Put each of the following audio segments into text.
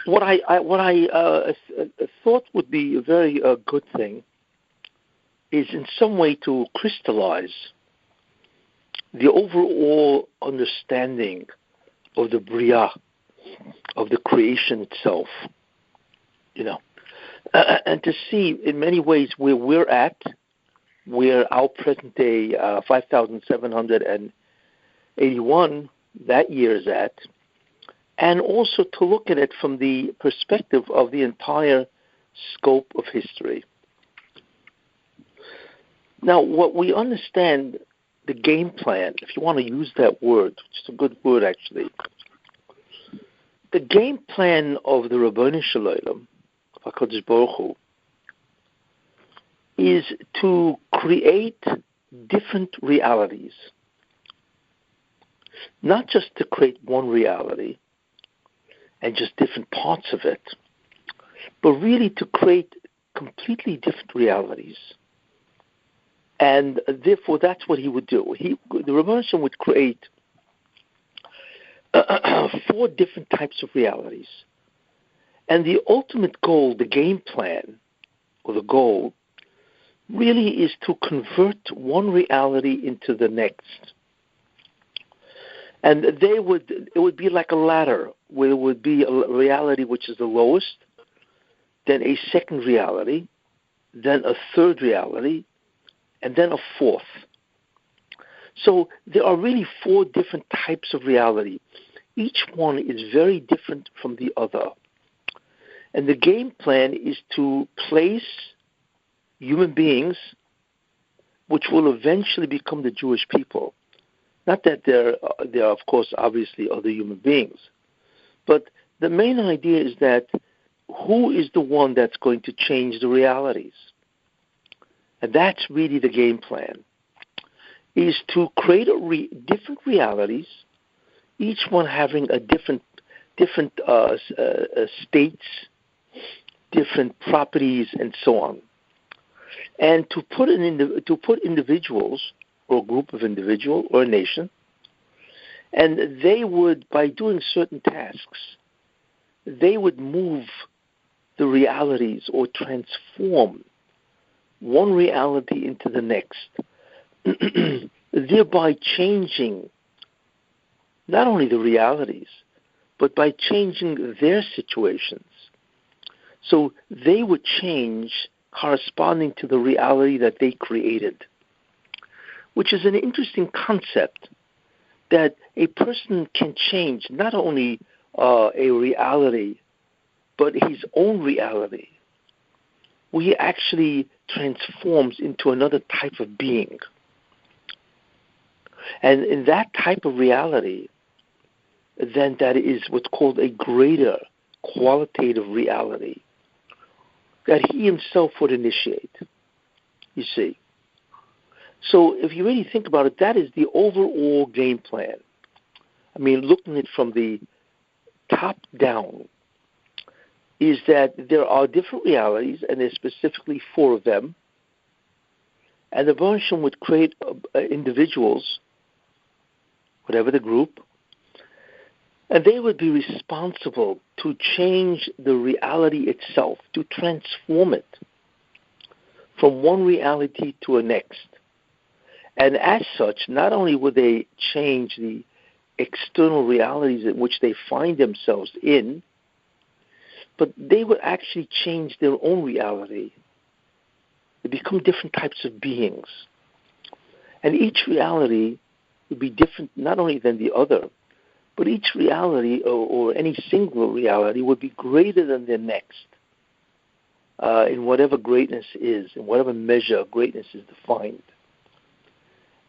what I thought would be a very good thing is in some way to crystallize the overall understanding of the Bria, of the creation itself, and to see in many ways where we're at, where our present day 5,781, that year is at, and also to look at it from the perspective of the entire scope of history. Now, what we understand, the game plan, if you want to use that word, which is a good word actually, the game plan of the Rabbi Shalom, HaKadosh Baruch Hu, is to create different realities. Not just to create one reality and just different parts of it, but really to create completely different realities. And therefore, that's what he would do. The Rabbi Shalom would create 4 different types of realities. And the ultimate goal, the game plan, or the goal, really is to convert one reality into the next. And it would be like a ladder, where it would be a reality which is the lowest, then a second reality, then a third reality, and then a fourth. So there are really 4 different types of reality. Each one is very different from the other. And the game plan is to place human beings, which will eventually become the Jewish people. Not that there are, of course, obviously other human beings. But the main idea is that who is the one that's going to change the realities? And that's really the game plan, is to create different realities, each one having a different states, different properties, and so on. And to put individuals, or a group of individuals, or a nation, and they would, by doing certain tasks, they would move the realities or transform one reality into the next, thereby changing not only the realities, but by changing their situations. So they would change corresponding to the reality that they created, which is an interesting concept, that a person can change not only a reality, but his own reality, where he actually transforms into another type of being. And in that type of reality, then that is what's called a greater qualitative reality that he himself would initiate, you see. So if you really think about it, that is the overall game plan. I mean, looking at it from the top down, is that there are different realities, and there's specifically 4 of them, and the Hashem would create individuals, whatever the group, and they would be responsible to change the reality itself, to transform it from one reality to a next. And as such, not only would they change the external realities in which they find themselves in, but they would actually change their own reality. They become different types of beings. And each reality would be different not only than the other, but each reality or any single reality would be greater than the next in whatever greatness is, in whatever measure of greatness is defined.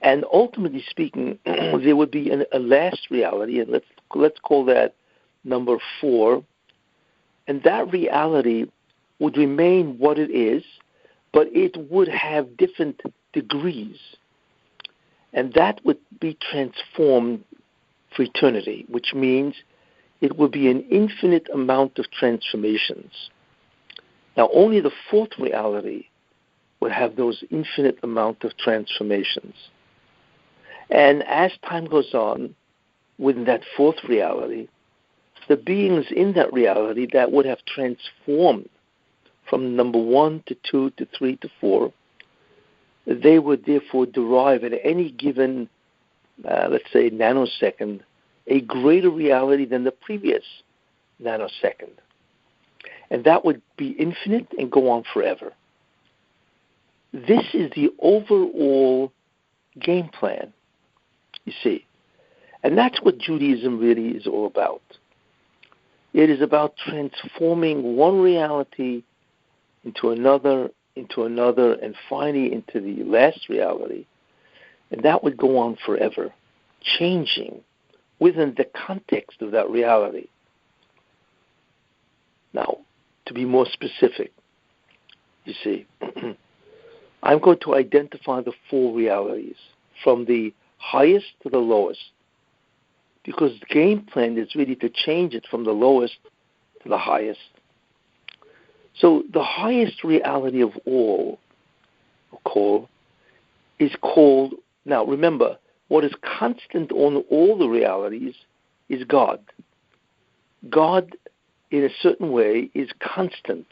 And ultimately speaking, there would be a last reality, and let's call that number 4. And that reality would remain what it is, but it would have different degrees. And that would be transformed for eternity, which means it would be an infinite amount of transformations. Now, only the 4th reality would have those infinite amount of transformations. And as time goes on, within that 4th reality, the beings in that reality that would have transformed from number 1 to 2 to 3 to 4, they would therefore derive at any given, let's say, nanosecond, a greater reality than the previous nanosecond. And that would be infinite and go on forever. This is the overall game plan, you see. And that's what Judaism really is all about. It is about transforming one reality into another, and finally into the last reality. And that would go on forever, changing within the context of that reality. Now, to be more specific, you see, I'm going to identify the 4 realities from the highest to the lowest, because the game plan is really to change it from the lowest to the highest. So the highest reality of all is called, now remember, what is constant on all the realities is God. God, in a certain way, is constant,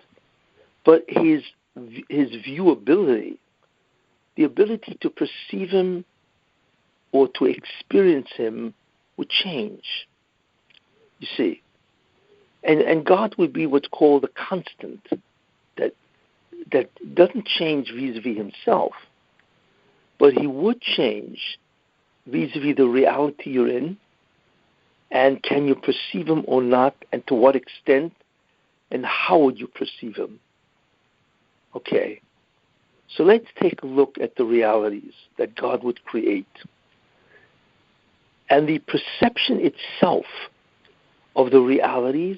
but his viewability, the ability to perceive him or to experience him, would change. You see, and God would be what's called a constant, that doesn't change vis-a-vis himself, but he would change vis-a-vis the reality you're in, and can you perceive him or not, and to what extent, and how would you perceive him? Okay, so let's take a look at the realities that God would create. And the perception itself of the realities,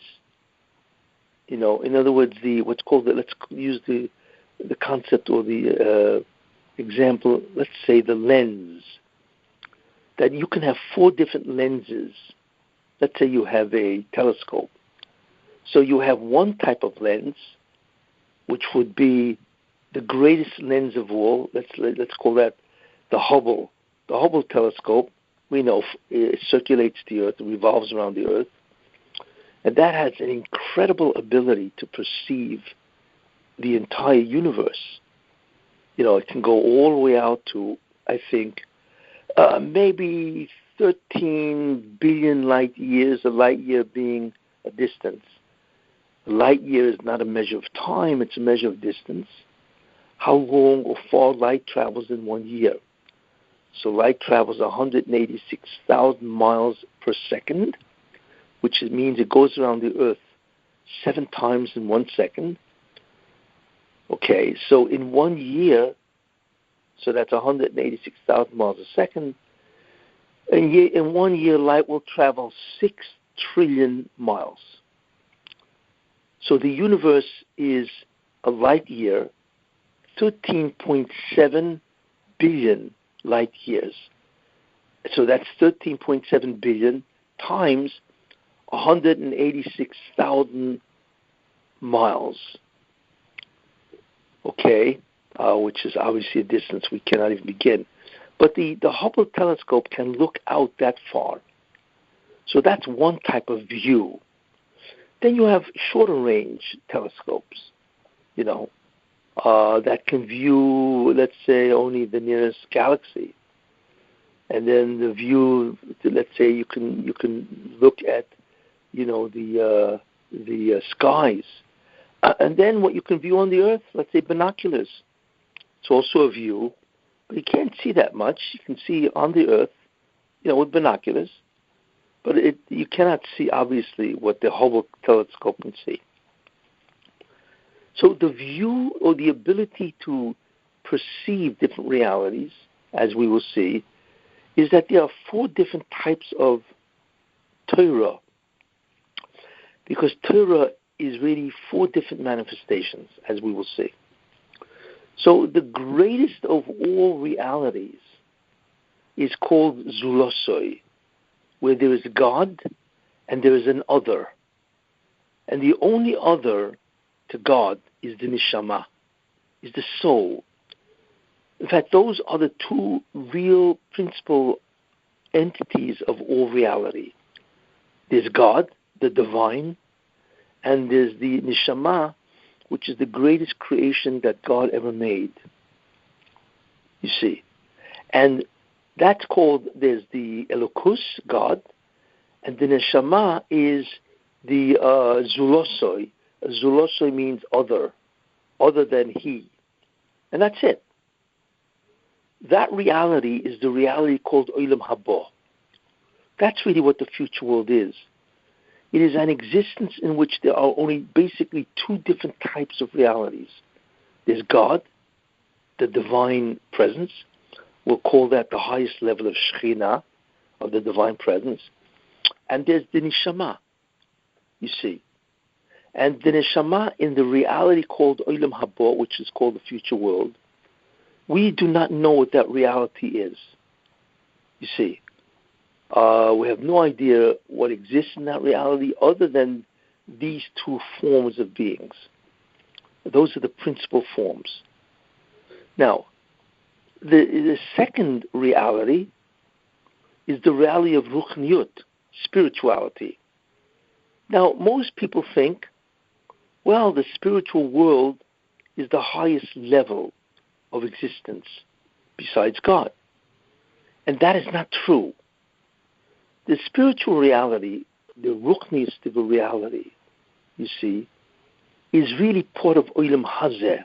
in other words, let's use the concept or the example, let's say the lens, that you can have 4 different lenses. Let's say you have a telescope. So you have one type of lens, which would be the greatest lens of all. Let's call that the Hubble Telescope. We know it circulates the Earth, it revolves around the Earth. And that has an incredible ability to perceive the entire universe. It can go all the way out to, I think, maybe 13 billion light years, a light year being a distance. A light year is not a measure of time, it's a measure of distance. How long or far light travels in 1 year. So light travels 186,000 miles per second, which means it goes around the Earth 7 times in 1 second. Okay, so in 1 year, so that's 186,000 miles a second, and in 1 year, light will travel 6 trillion miles. So the universe is a light year, 13.7 billion light years. So that's 13.7 billion times 186,000 miles. Okay, which is obviously a distance we cannot even begin. But the Hubble Telescope can look out that far. So that's one type of view. Then you have shorter range telescopes, that can view, let's say, only the nearest galaxy. And then the view, let's say, you can look at, the skies. And then what you can view on the Earth, let's say binoculars. It's also a view, but you can't see that much. You can see on the Earth, with binoculars. But you cannot see, obviously, what the Hubble Telescope can see. So the view or the ability to perceive different realities, as we will see, is that there are 4 different types of Torah. Because Torah is really 4 different manifestations, as we will see. So the greatest of all realities is called Zulosoi, where there is God and there is an other. And the only other to God is the neshama, is the soul. In fact, those are the 2 real principal entities of all reality. There's God, the divine, and there's the neshama, which is the greatest creation that God ever made. You see. And that's called, there's the Elokus, God, and the neshama is the zulosoi. Zulosoi means other than he. And that's it. That reality is the reality called Olam Haba. That's really what the future world is. It is an existence in which there are only basically two different types of realities. There's God, the divine presence. We'll call that the highest level of Shekhinah, of the divine presence. And there's the Neshama, you see. And the Neshama in the reality called Olam Haba, which is called the future world, we do not know what that reality is. You see. We have no idea what exists in that reality other than these two forms of beings. Those are the principal forms. Now, the second reality is the reality of Ruchniyut, spirituality. Now, most people think, well, the spiritual world is the highest level of existence besides God. And that is not true. The spiritual reality, the Ruchnistic reality, you see, is really part of Olam Hazeh.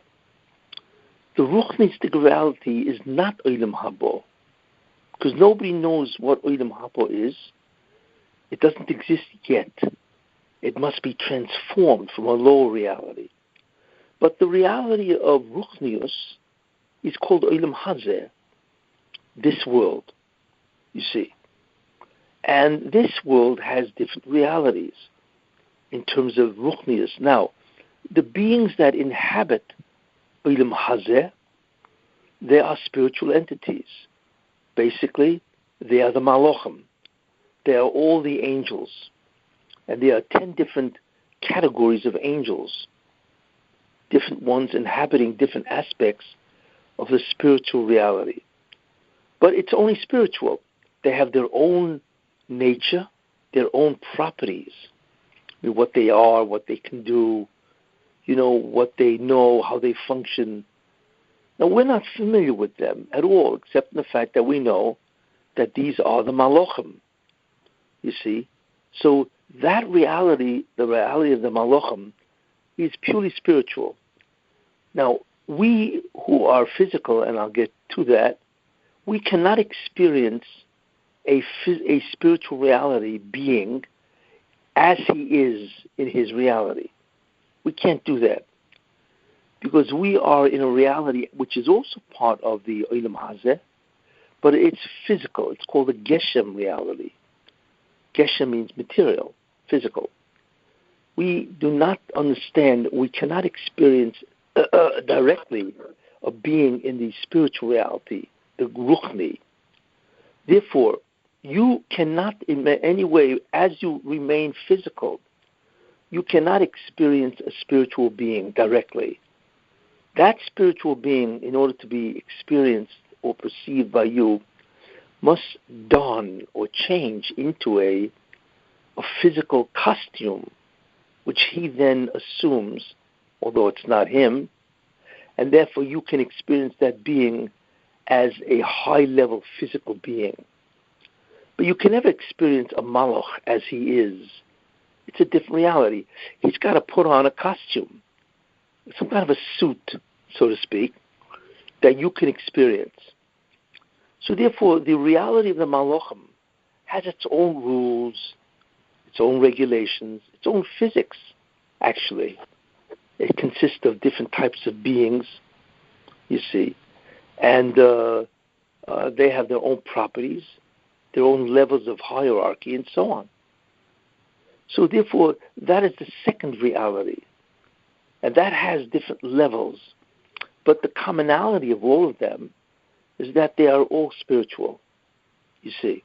The Ruchnistic reality is not Olam Haba, because nobody knows what Olam Haba is. It doesn't exist yet. It must be transformed from a lower reality. But the reality of Ruchnius is called Olam Hazeh, this world, you see. And this world has different realities in terms of Ruchnius. Now, the beings that inhabit Olam Hazeh, they are spiritual entities. Basically, they are the Malachim. They are all the angels. And there are 10 different categories of angels, different ones inhabiting different aspects of the spiritual reality. But it's only spiritual. They have their own nature, their own properties, what they are, what they can do, what they know, how they function. Now, we're not familiar with them at all, except in the fact that we know that these are the Malachim, you see. So that reality, the reality of the Malachim, is purely spiritual. Now, we who are physical, and I'll get to that, we cannot experience a spiritual reality being as he is in his reality. We can't do that because we are in a reality which is also part of the Olam Hazeh, but it's physical. It's called the Geshem reality. Geshem means material, physical. We do not understand, we cannot experience directly a being in the spiritual reality, the Ruchni. Therefore, you cannot in any way, as you remain physical, you cannot experience a spiritual being directly. That spiritual being, in order to be experienced or perceived by you, must don or change into a physical costume, which he then assumes, although it's not him, and therefore you can experience that being as a high-level physical being. But you can never experience a malach as he is. It's a different reality. He's got to put on a costume, some kind of a suit, so to speak, that you can experience. So therefore, the reality of the malachim has its own rules, its own regulations, its own physics, actually. It consists of different types of beings, you see, and they have their own properties, their own levels of hierarchy, and so on. So therefore, that is the second reality. And that has different levels. But the commonality of all of them is that they are all spiritual, you see.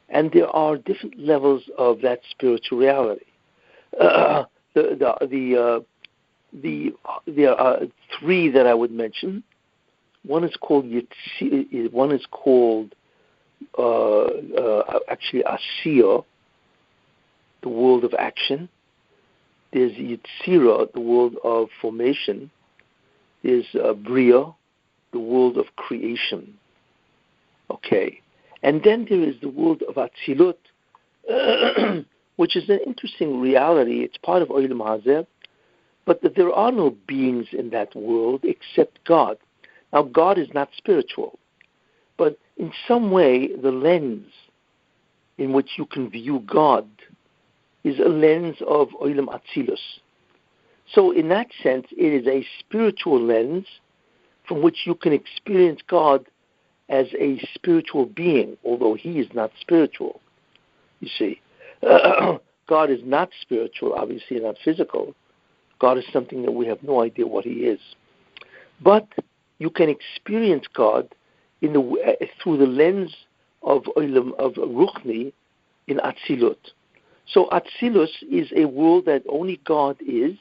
And there are different levels of that spiritual reality. There are three that I would mention. One is called actually Asiya, the world of action. There's Yetzirah, the world of formation. There's Bria, the world of creation. Okay. And then there is the world of Atzilut, which is an interesting reality. It's part of Olam Hazeh, but there are no beings in that world except God. Now, God is not spiritual, but in some way, the lens in which you can view God is a lens of Olam Atzilus. So in that sense, it is a spiritual lens from which you can experience God as a spiritual being, although he is not spiritual. You see, God is not spiritual, obviously not physical. God is something that we have no idea what he is. But you can experience God through the lens of Ruchni in Atzilut. So Atzilus is a world that only God is,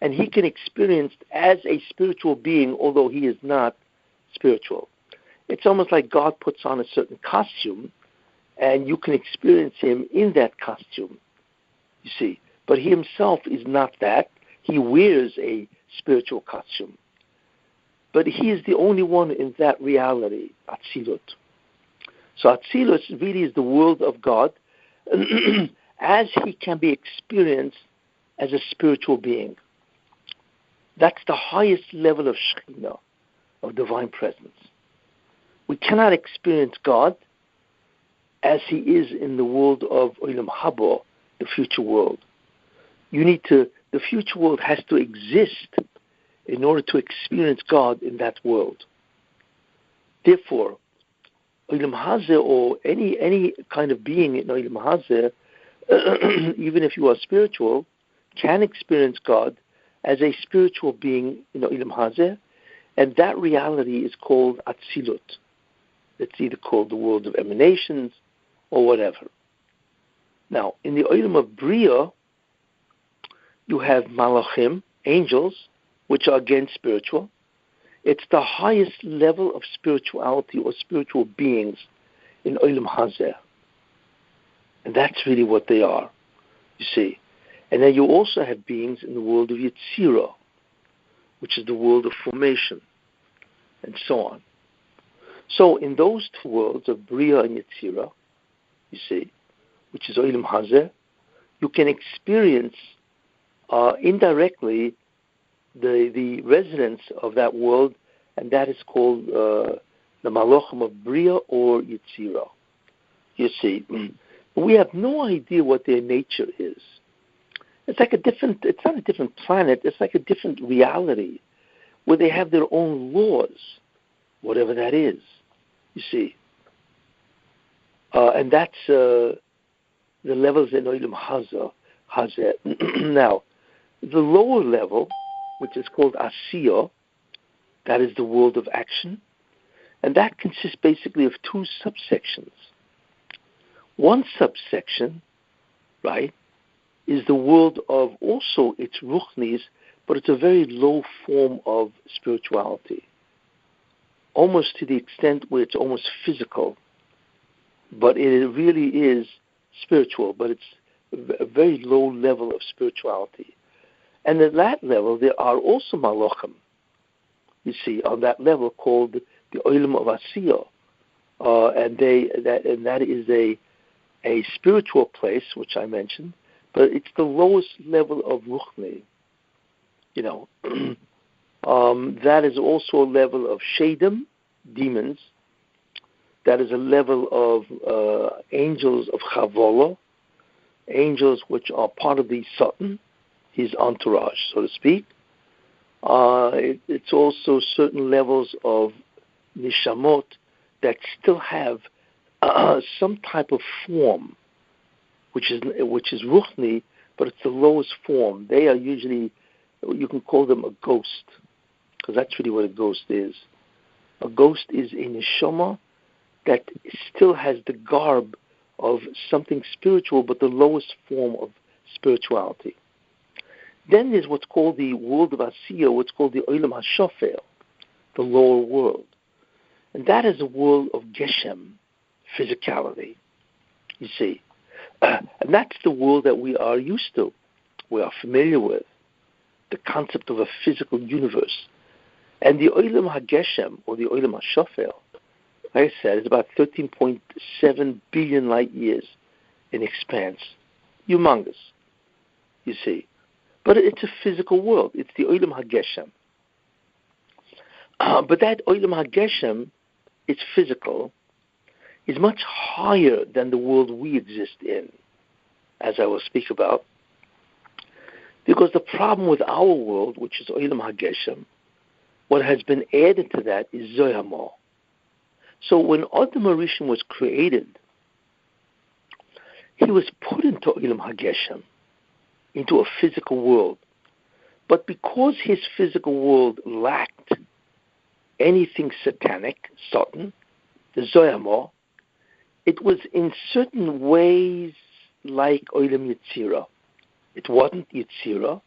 and he can experience as a spiritual being, although he is not spiritual. It's almost like God puts on a certain costume, and you can experience him in that costume, you see. But he himself is not that. He wears a spiritual costume. But he is the only one in that reality, Atzilut. So Atzilus really is the world of God as he can be experienced as a spiritual being. That's the highest level of Shekhinah, of divine presence. We cannot experience God as he is in the world of Olam Haba, the future world. The future world has to exist in order to experience God in that world. Therefore, Olam Hazeh, or any kind of being in Olam Hazeh, even if you are spiritual, can experience God as a spiritual being in Olam Hazeh, and that reality is called Atzilut. It's either called the world of emanations or whatever. Now, in the Olam of Bria, you have Malachim, angels, which are again spiritual. It's the highest level of spirituality or spiritual beings in Olam Hazeh. And that's really what they are, you see. And then you also have beings in the world of Yetzirah, which is the world of formation, and so on. So in those two worlds of Bria and Yetzirah, you see, which is Olam Hazeh, you can experience indirectly the residence of that world, and that is called the Malachim of Bria or Yetzirah. You see, we have no idea what their nature is. It's not a different planet, it's like a different reality, where they have their own laws, whatever that is, you see. And that's the levels in Olam Hazeh. Now, the lower level, which is called Asiyah, that is the world of action, and that consists basically of two subsections. One subsection, right, is the world of also its ruchnis, but it's a very low form of spirituality, almost to the extent where it's almost physical, but it really is spiritual, but it's a very low level of spirituality. And at that level, there are also malachim, you see, on that level called the Olam of Asiyah, and that is a spiritual place, which I mentioned, but it's the lowest level of ruchni. You know, that is also a level of shadim, demons. That is a level of angels of Chavolah, angels which are part of the Satan, his entourage, so to speak. It's also certain levels of nishamot that still have some type of form, which is ruchni, but it's the lowest form. They are usually, you can call them a ghost, because that's really what a ghost is. A ghost is a neshama that still has the garb of something spiritual, but the lowest form of spirituality. Then there's what's called the world of Asiyah, what's called the Olam HaShofel, the lower world. And that is a world of Geshem, physicality, you see. And that's the world that we are used to, we are familiar with, the concept of a physical universe. And the Olam HaGeshem, or the Olam HaShofel, like I said, is about 13.7 billion light years in expanse. Humongous, you see. But it's a physical world. It's the Olam HaGeshem. But that Olam HaGeshem, it's physical, is much higher than the world we exist in, as I will speak about. Because the problem with our world, which is Olam HaGeshem, what has been added to that is Zoyamor. So when Adam HaRishon was created, he was put into Olam HaGeshem, into a physical world. But because his physical world lacked anything satanic, Satan, the Zoyamor, it was in certain ways like Olam Yetzirah. It wasn't Yetzirah,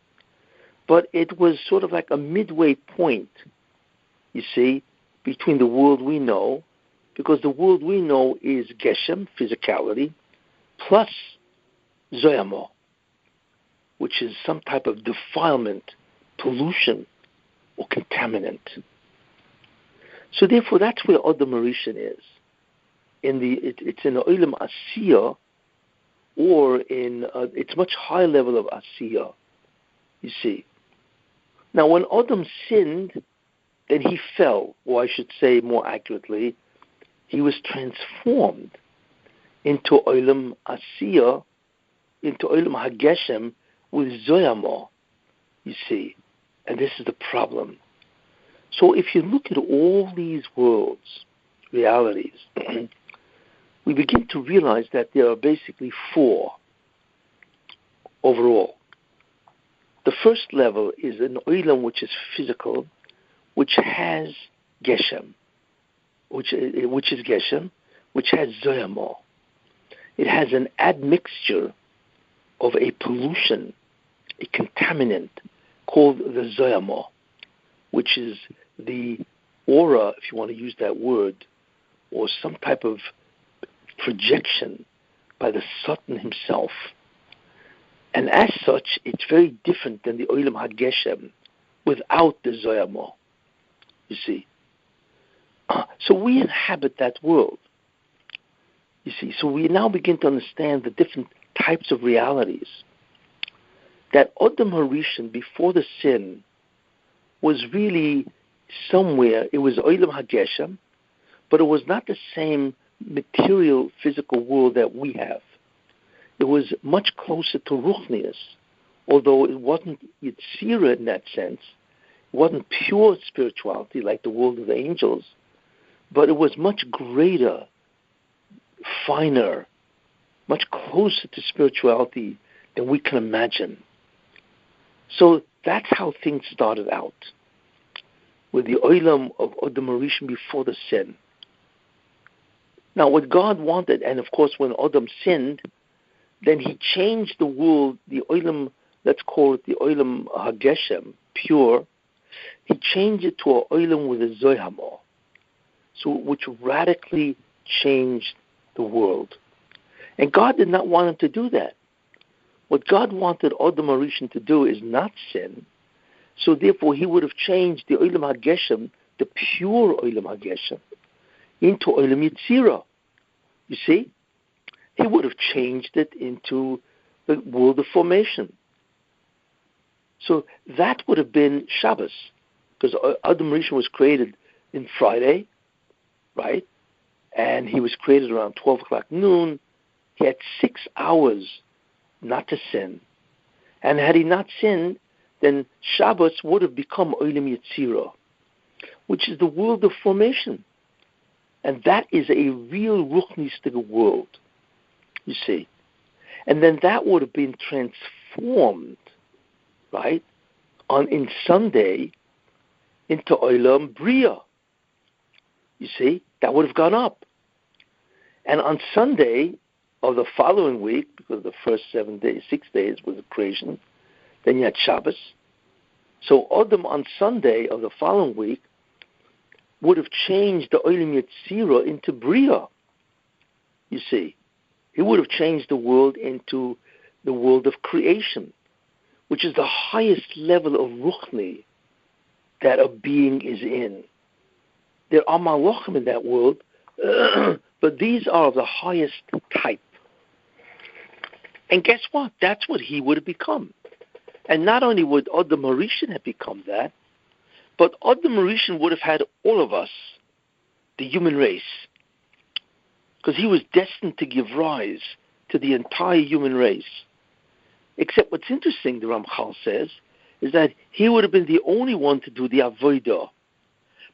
but it was sort of like a midway point, you see, between the world we know, because the world we know is Geshem, physicality, plus Zoyamor, which is some type of defilement, pollution, or contaminant. So therefore, that's where Adam HaRishon is. It's in the Olam Asiyah, or in it's much higher level of Asiyah, you see. Now, when Adam sinned, then he fell, or I should say more accurately, he was transformed into Olam Asiyah, into Olam HaGeshem with Zoyamor, you see. And this is the problem. So if you look at all these worlds, realities, we begin to realize that there are basically four overall. The first level is an Olam which is physical, which has Geshem, which is Geshem, which has Zoyamor. It has an admixture of a pollution, a contaminant called the Zoyamor, which is the aura, if you want to use that word, or some type of projection by the Satan himself. And as such, it's very different than the Olam HaGeshem without the Zoyamor, you see. So we inhabit that world, you see. So we now begin to understand the different types of realities. That Adam HaRishon, before the sin, was really somewhere, it was Olam HaGeshem, but it was not the same material, physical world that we have. It was much closer to Ruchnius, although it wasn't Yetzirah in that sense. It wasn't pure spirituality like the world of the angels, but it was much greater, finer, much closer to spirituality than we can imagine. So that's how things started out, with the Olam of Adam HaRishon before the sin. Now what God wanted, and of course when Adam sinned, then he changed the world, the Olam, let's call it the Olam HaGeshem, pure, he changed it to an Olam with a Zoyamor, so which radically changed the world. And God did not want him to do that. What God wanted Adam HaRishon to do is not sin, so therefore he would have changed the Olam HaGeshem, the pure Olam HaGeshem, into Olam Yetzirah. You see? He would have changed it into the world of formation. So that would have been Shabbos, because Adam HaRishon was created in Friday, right? And he was created around 12 o'clock noon. He had 6 hours not to sin. And had he not sinned, then Shabbos would have become Olam Yetzirah, which is the world of formation. And that is a real Ruchnistic world, you see. And then that would have been transformed, right, in Sunday into Olam Bria. You see, that would have gone up. And on Sunday of the following week, because the first 6 days was the creation, then you had Shabbos. So Adam on Sunday of the following week would have changed the Olam Yetzirah into Bria, you see. He would have changed the world into the world of creation, which is the highest level of ruchni that a being is in. There are malachim in that world, but these are of the highest type. And guess what? That's what he would have become. And not only would Adam Harishon have become that, but Adam Harishon would have had all of us, the human race, because he was destined to give rise to the entire human race. Except what's interesting, the Ramchal says, is that he would have been the only one to do the avodah.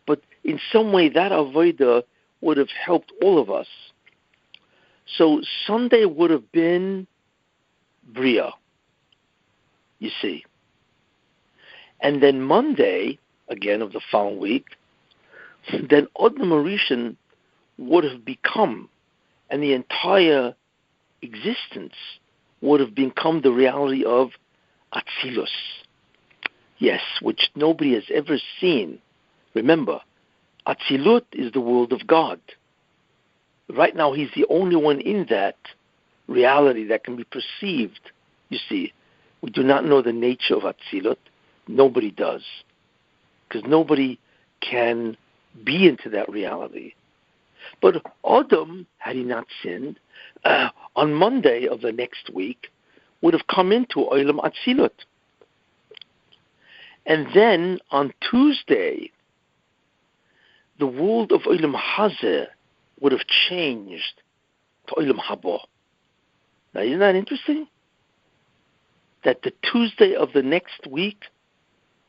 But in some way, that avodah would have helped all of us. So Sunday would have been Bria, you see. And then Monday, again of the following week, then Adam Harishon would have become, and the entire existence would have become the reality of Atzilus. Yes, which nobody has ever seen. Remember, Atzilut is the world of God. Right now, he's the only one in that reality that can be perceived. You see, we do not know the nature of Atzilut. Nobody does. Because nobody can be into that reality. But Adam, had he not sinned, on Monday of the next week, would have come into Olam Atzilut. And then on Tuesday, the world of Olam Hazeh would have changed to Olam Haba. Now, isn't that interesting? That the Tuesday of the next week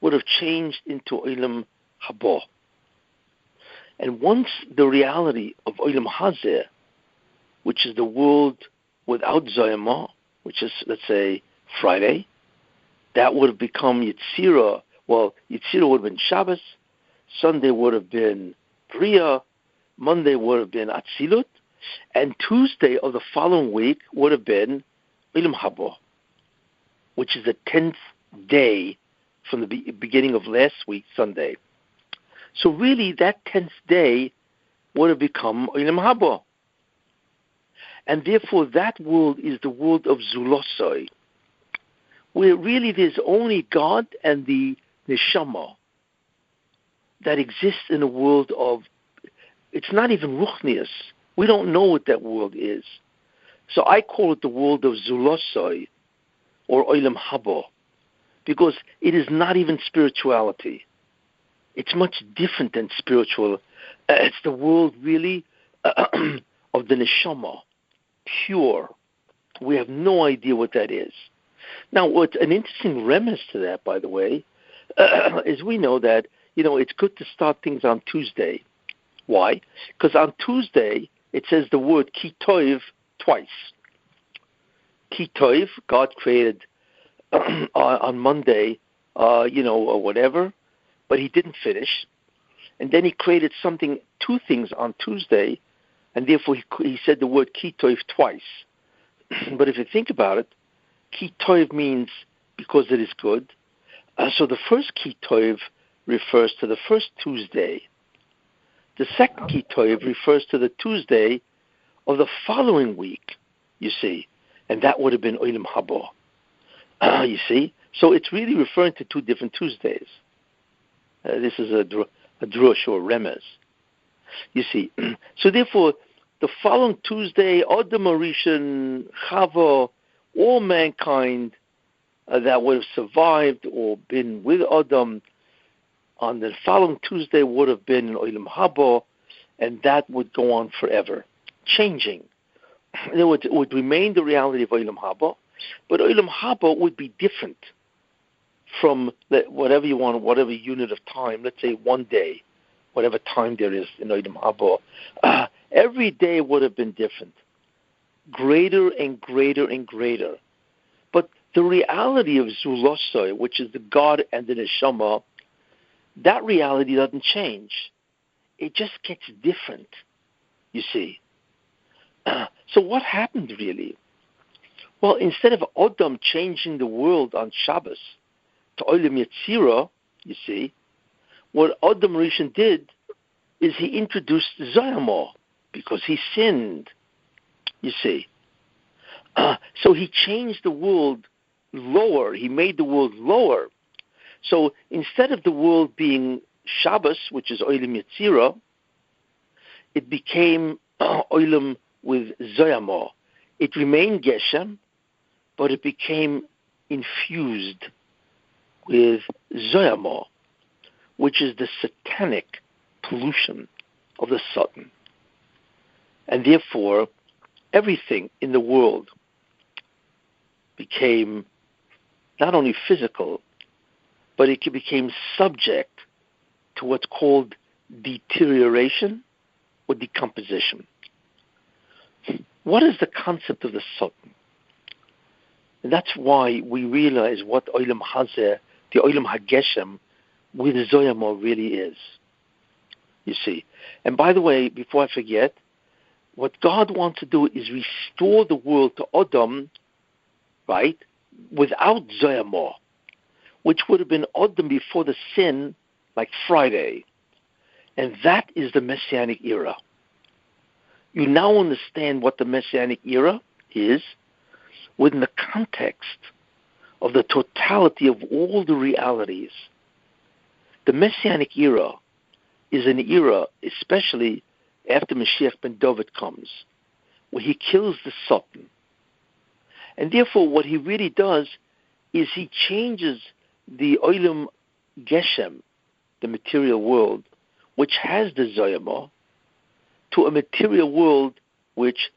would have changed into Olam Haba. And once the reality of Olam Hazeh, which is the world without Zayama, which is, let's say, Friday, that would have become Yetzirah. Well, Yetzirah would have been Shabbos, Sunday would have been Bria, Monday would have been Atzilut, and Tuesday of the following week would have been Olam Haba, which is the 10th day from the beginning of last week, Sunday. So really, that 10th day would have become Olam Haba. And therefore, that world is the world of Zulosoi, where really there's only God and the Neshama that exists in a world of, it's not even Ruchnius. We don't know what that world is. So I call it the world of Zulosoi, or Olam Haba, because it is not even spirituality. It's much different than spiritual. It's the world really of the Neshama, pure. We have no idea what that is. Now, what's an interesting remez to that, by the way, is we know that, it's good to start things on Tuesday. Why? Because on Tuesday, it says the word Ki Tov twice. Ki Tov, God created on Monday, or whatever, but he didn't finish. And then he created two things on Tuesday, and therefore he said the word Ki Tov twice. But if you think about it, Ki Tov means because it is good. So the first Ki Tov refers to the first Tuesday. The second Ki Tov refers to the Tuesday of the following week, you see. And that would have been Olam Haba. You see? So it's really referring to two different Tuesdays. This is a drush or remez. You see? So therefore, the following Tuesday, Adam Harishon, Chava, all mankind that would have survived or been with Adam on the following Tuesday would have been in Olam Haba, and that would go on forever, changing. It would remain the reality of Olam Haba, but Olam Haba would be different from whatever you want, whatever unit of time, let's say 1 day, whatever time there is in Olam Haba. Every day would have been different, greater and greater and greater. But the reality of Zulosoi, which is the God and the Neshama, that reality doesn't change. It just gets different, you see. So what happened really? Well, instead of Adam changing the world on Shabbos to Olam Yetzirah, you see, what Adam Harishon did is he introduced Zayama because he sinned, you see. So he changed the world lower. He made the world lower. So instead of the world being Shabbos, which is Olam Yetzirah, it became Olam with Zoyamor. It remained Geshem, but it became infused with Zoyamor, which is the satanic pollution of the Satan. And therefore, everything in the world became not only physical, but it became subject to what's called deterioration or decomposition. What is the concept of the Satan? And that's why we realize what Olam Hazeh, the Olam HaGeshem, with Zoyamor really is. You see. And by the way, before I forget, what God wants to do is restore the world to Adam, right, without Zoyamor, which would have been Adam before the sin, like Friday. And that is the Messianic Era. You now understand what the Messianic Era is within the context of the totality of all the realities. The Messianic Era is an era, especially after Mashiach ben David comes, where he kills the Satan. And therefore what he really does is he changes the Olam Geshem, the material world, which has the Zoyamor, to a material world which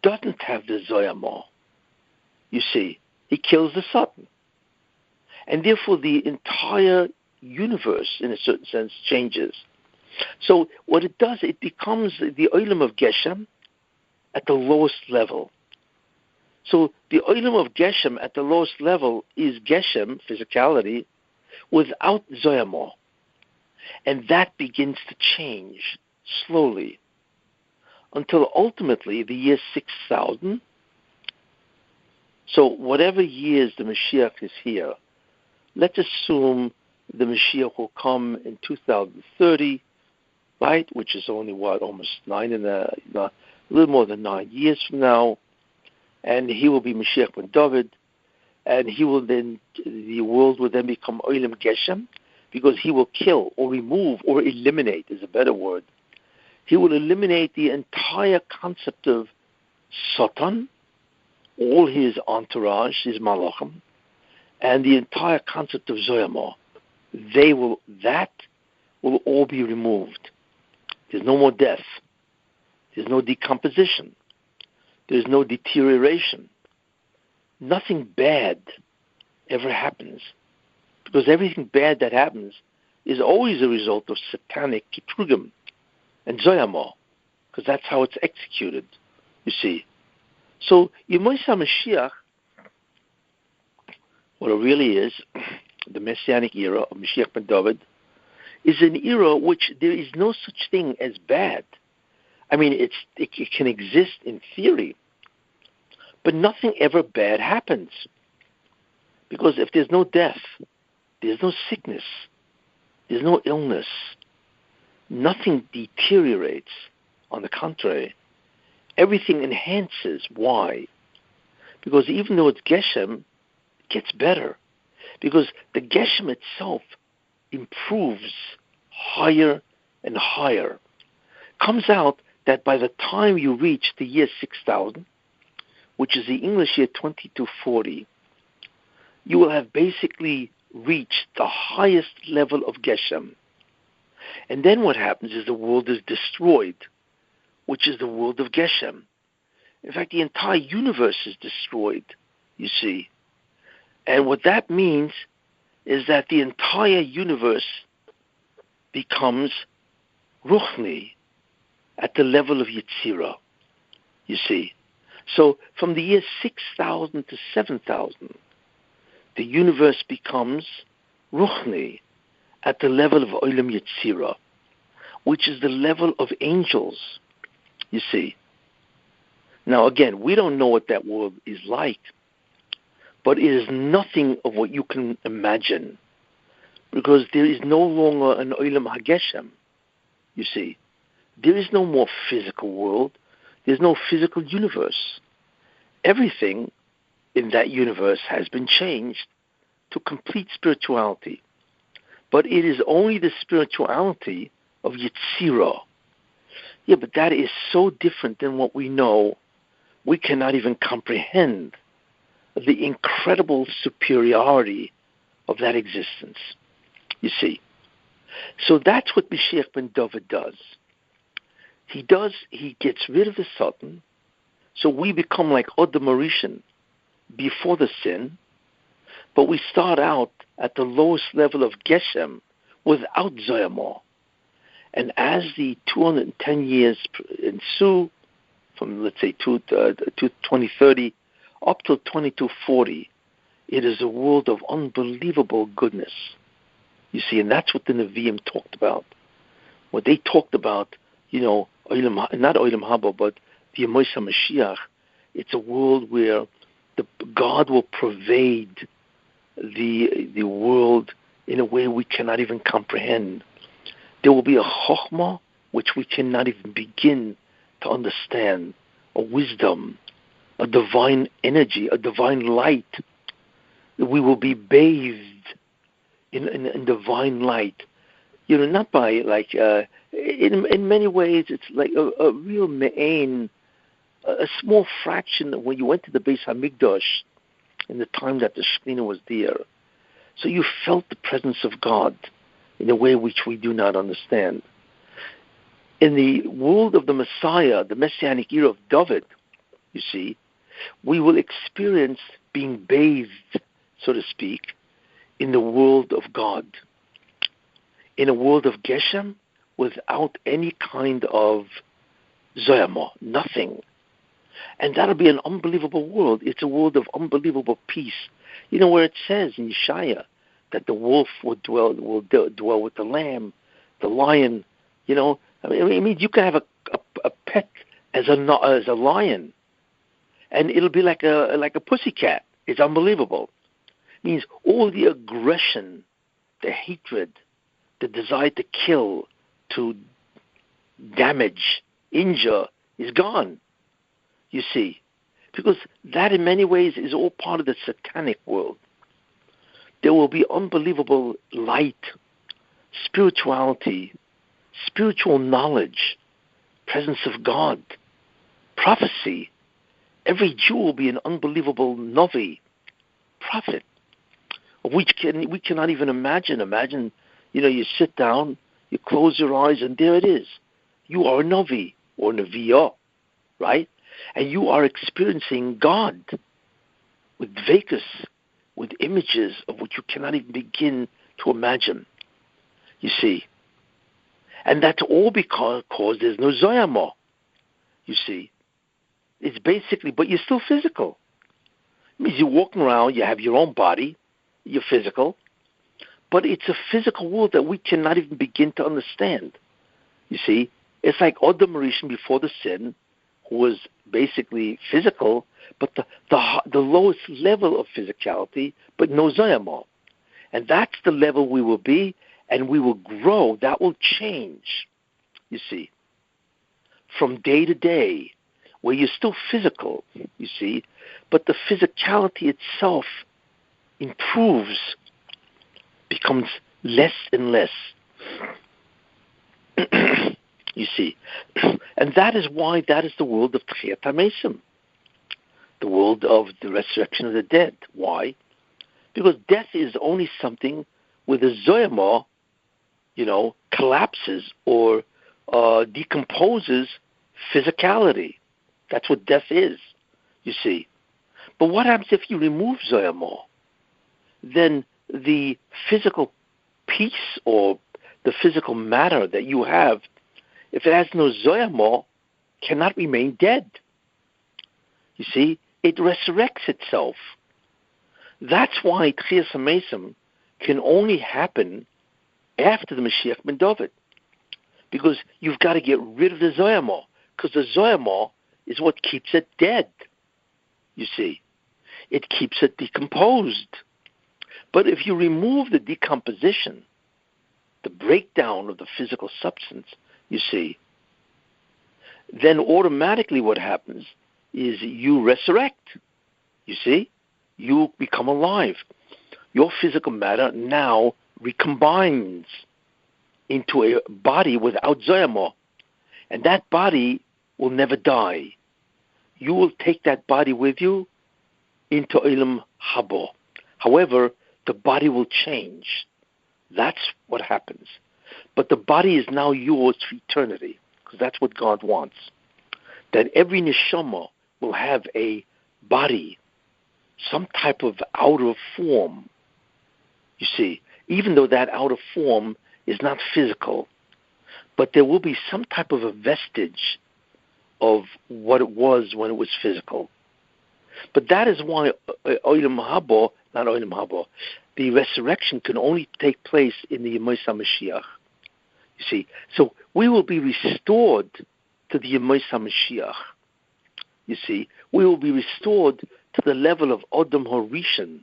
doesn't have the Zoyamor. You see, he kills the Satan. And therefore the entire universe, in a certain sense, changes. So what it does, it becomes the Olam of Geshem at the lowest level. So the Olam of Geshem at the lowest level is Geshem, physicality, without Zoyamor. And that begins to change slowly until ultimately the year 6000. So whatever years the Mashiach is here, let's assume the Mashiach will come in 2030, right? Which is only almost a little more than 9 years from now, and he will be Mashiach ben David, and he will then, the world will then become Olam Geshem, because he will kill or remove or eliminate is a better word. He will eliminate the entire concept of Satan, all his entourage, his malachim, and the entire concept of Zoyamor. That will all be removed. There's no more death. There's no decomposition. There's no deterioration. Nothing bad ever happens, because everything bad that happens is always a result of satanic kitrugim and Zoyamor, because that's how it's executed, you see. So, Yemoisa Mashiach, what it really is, the Messianic era of Mashiach ben David, is an era which there is no such thing as bad. I mean, it can exist in theory, but nothing ever bad happens. Because if there's no death, there's no sickness, there's no illness, nothing deteriorates. On the contrary, everything enhances. Why? Because even though it's Geshem, it gets better. Because the Geshem itself improves higher and higher. Comes out that by the time you reach the year 6000, which is the English year 2240, you will have basically reached the highest level of Geshem. And then what happens is the world is destroyed, which is the world of Geshem. In fact, the entire universe is destroyed, you see. And what that means is that the entire universe becomes Ruchni, at the level of Yetzirah, you see. So from the year 6000 to 7000, the universe becomes Ruchni, at the level of Olam Yetzirah, which is the level of angels, you see. Now again, we don't know what that world is like, but it is nothing of what you can imagine, because there is no longer an Olam HaGeshem, you see. There is no more physical world. There's no physical universe. everything in that universe has been changed to complete spirituality. But it is only the spirituality of Yetzirah. Yeah, but that is so different than what we know. We cannot even comprehend the incredible superiority of that existence. You see. So that's what Mashiach ben David does. He gets rid of the Satan, so we become like Adam Marishan before the sin, but we start out at the lowest level of Geshem without Zoyamah. And as the 210 years ensue, from let's say 2030 up till 2240, it is a world of unbelievable goodness. You see, and that's what the Nevi'im talked about. What they talked about, not Olam Haba, but the Yemosha Mashiach. It's a world where God will pervade the world in a way we cannot even comprehend. There will be a chokhmah which we cannot even begin to understand, a wisdom, a divine energy, a divine light. We will be bathed in divine light. Not by in many ways it's like a real me'ain, a small fraction of when you went to the Beis HaMikdash in the time that the Shekhinah was there. So you felt the presence of God in a way which we do not understand. In the world of the Messiah, the Messianic Era of David, you see, we will experience being bathed, so to speak, in the world of God, in a world of Geshem without any kind of Zoyamah, nothing. And that'll be an unbelievable world. It's a world of unbelievable peace. Where it says in Yeshaya that the wolf will dwell with the lamb, the lion. I mean, you can have a pet as a lion, and it'll be like a pussycat. It's unbelievable. It means all the aggression, the hatred, the desire to kill, to damage, injure, is gone. You see, because that in many ways is all part of the satanic world. There will be unbelievable light, spirituality, spiritual knowledge, presence of God, prophecy. Every Jew will be an unbelievable Navi, prophet, of which we cannot even imagine. Imagine, you sit down, you close your eyes, and there it is. You are a Navi, or Nevi'ah, right? And you are experiencing God with dvekus, with images of which you cannot even begin to imagine. You see. And that's all because there's no Zoyamah. You see. It's basically, but you're still physical. It means you're walking around, you have your own body, you're physical, but it's a physical world that we cannot even begin to understand. You see. It's like Adam Rishon before the sin, who was basically physical, but the lowest level of physicality, but no Zoyamah. And that's the level we will be, and we will grow. That will change, you see, from day to day, where you're still physical, you see, but the physicality itself improves, becomes less and less. You see, and that is why that is the world of Tchiyat HaMesim, the world of the resurrection of the dead. Why? Because death is only something where the Zoyamah, collapses or decomposes physicality. That's what death is, you see. But what happens if you remove Zoyamah? Then the physical piece or the physical matter that you have, if it has no Zoyamah, cannot remain dead. You see, it resurrects itself. That's why Tchiyas HaMesim can only happen after the Mashiach ben David, because you've got to get rid of the Zoyamah, because the Zoyamah is what keeps it dead. You see, it keeps it decomposed. But if you remove the decomposition, the breakdown of the physical substance, you see, then automatically what happens is you resurrect. You see? You become alive. Your physical matter now recombines into a body without Zoyamo. And that body will never die. You will take that body with you into Olam Haba. However, the body will change. That's what happens. But the body is now yours for eternity, because that's what God wants. That every neshama will have a body, some type of outer form. You see, even though that outer form is not physical, but there will be some type of a vestige of what it was when it was physical. But that is why Olam Haba, not Olam Haba, the resurrection can only take place in the Yemei HaMashiach. You see, so we will be restored to the Yemei HaMashiach. You see, we will be restored to the level of Adam HaRishon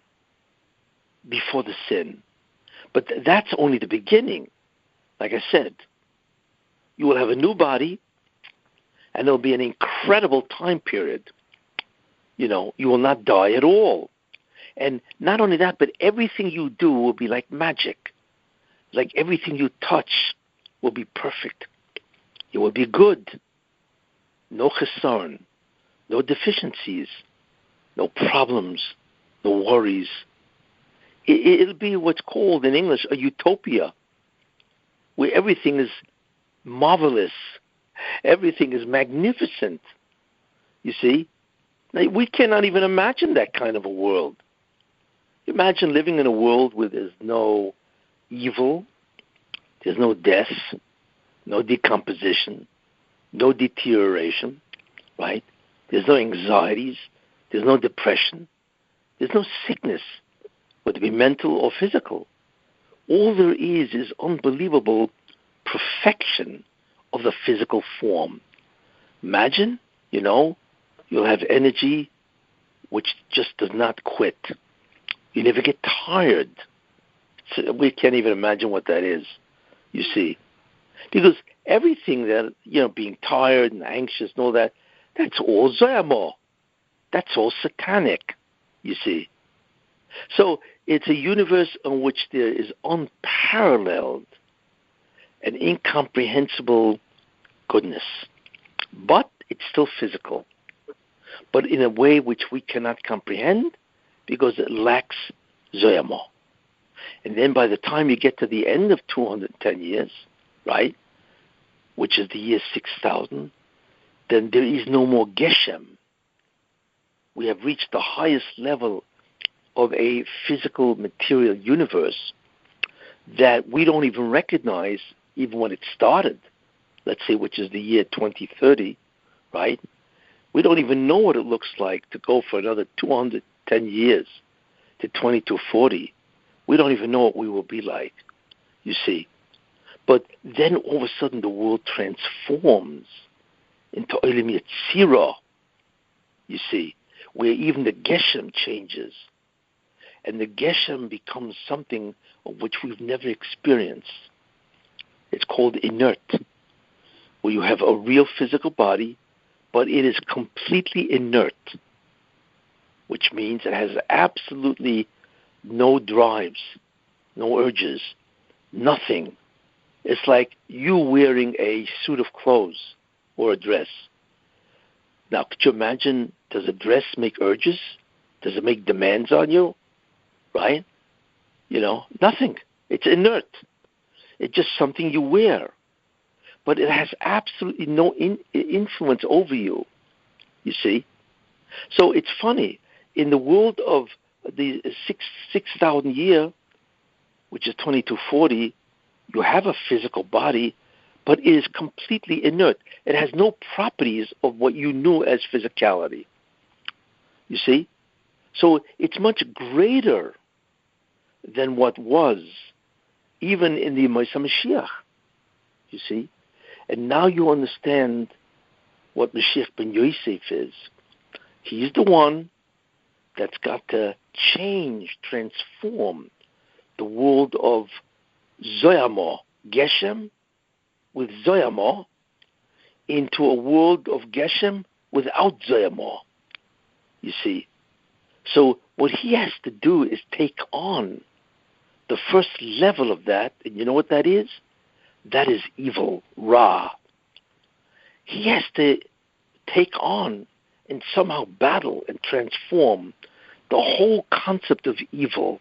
before the sin. But that's only the beginning. Like I said, you will have a new body, and there will be an incredible time period. You know, you will not die at all. And not only that, but everything you do will be like magic. Like everything you touch will be perfect. It will be good. No chesarn, no deficiencies, no problems, no worries. It'll be what's called in English a utopia, where everything is marvelous. Everything is magnificent. You see? Now, we cannot even imagine that kind of a world. Imagine living in a world where there's no evil, there's no death, no decomposition, no deterioration, right? There's no anxieties, there's no depression, there's no sickness, whether it be mental or physical. All there is unbelievable perfection of the physical form. Imagine, you'll have energy which just does not quit. You never get tired. We can't even imagine what that is, you see. Because everything that, being tired and anxious and all that, that's all Zoyamo. That's all satanic, you see. So it's a universe in which there is unparalleled and incomprehensible goodness. But it's still physical. But in a way which we cannot comprehend because it lacks Zoyamo. And then by the time you get to the end of 210 years, right, which is the year 6000, then there is no more Geshem. We have reached the highest level of a physical material universe that we don't even recognize even when it started, let's say, which is the year 2030, right? We don't even know what it looks like to go for another 210 years to 2240. We don't even know what we will be like, you see. But then all of a sudden the world transforms into Olam Yetzirah, you see, where even the Geshem changes. And the Geshem becomes something of which we've never experienced. It's called inert, where you have a real physical body, but it is completely inert, which means it has absolutely no drives, no urges, nothing. It's like you wearing a suit of clothes or a dress. Now, could you imagine, does a dress make urges? Does it make demands on you? Right? Nothing. It's inert. It's just something you wear. But it has absolutely no influence over you, you see. So it's funny. In the world of the 6,000 year, which is 2240, you have a physical body, but it is completely inert. It has no properties of what you knew as physicality. You see? So it's much greater than what was, even in the Yemei HaMashiach. You see? And now you understand what Mashiach ben Yosef is. He's the one that's got to change, transform the world of Zoyamo, Geshem, with Zoyamo, into a world of Geshem without Zoyamah, you see. So what he has to do is take on the first level of that, and you know what that is? That is evil, Ra. He has to take on and somehow battle and transform the whole concept of evil,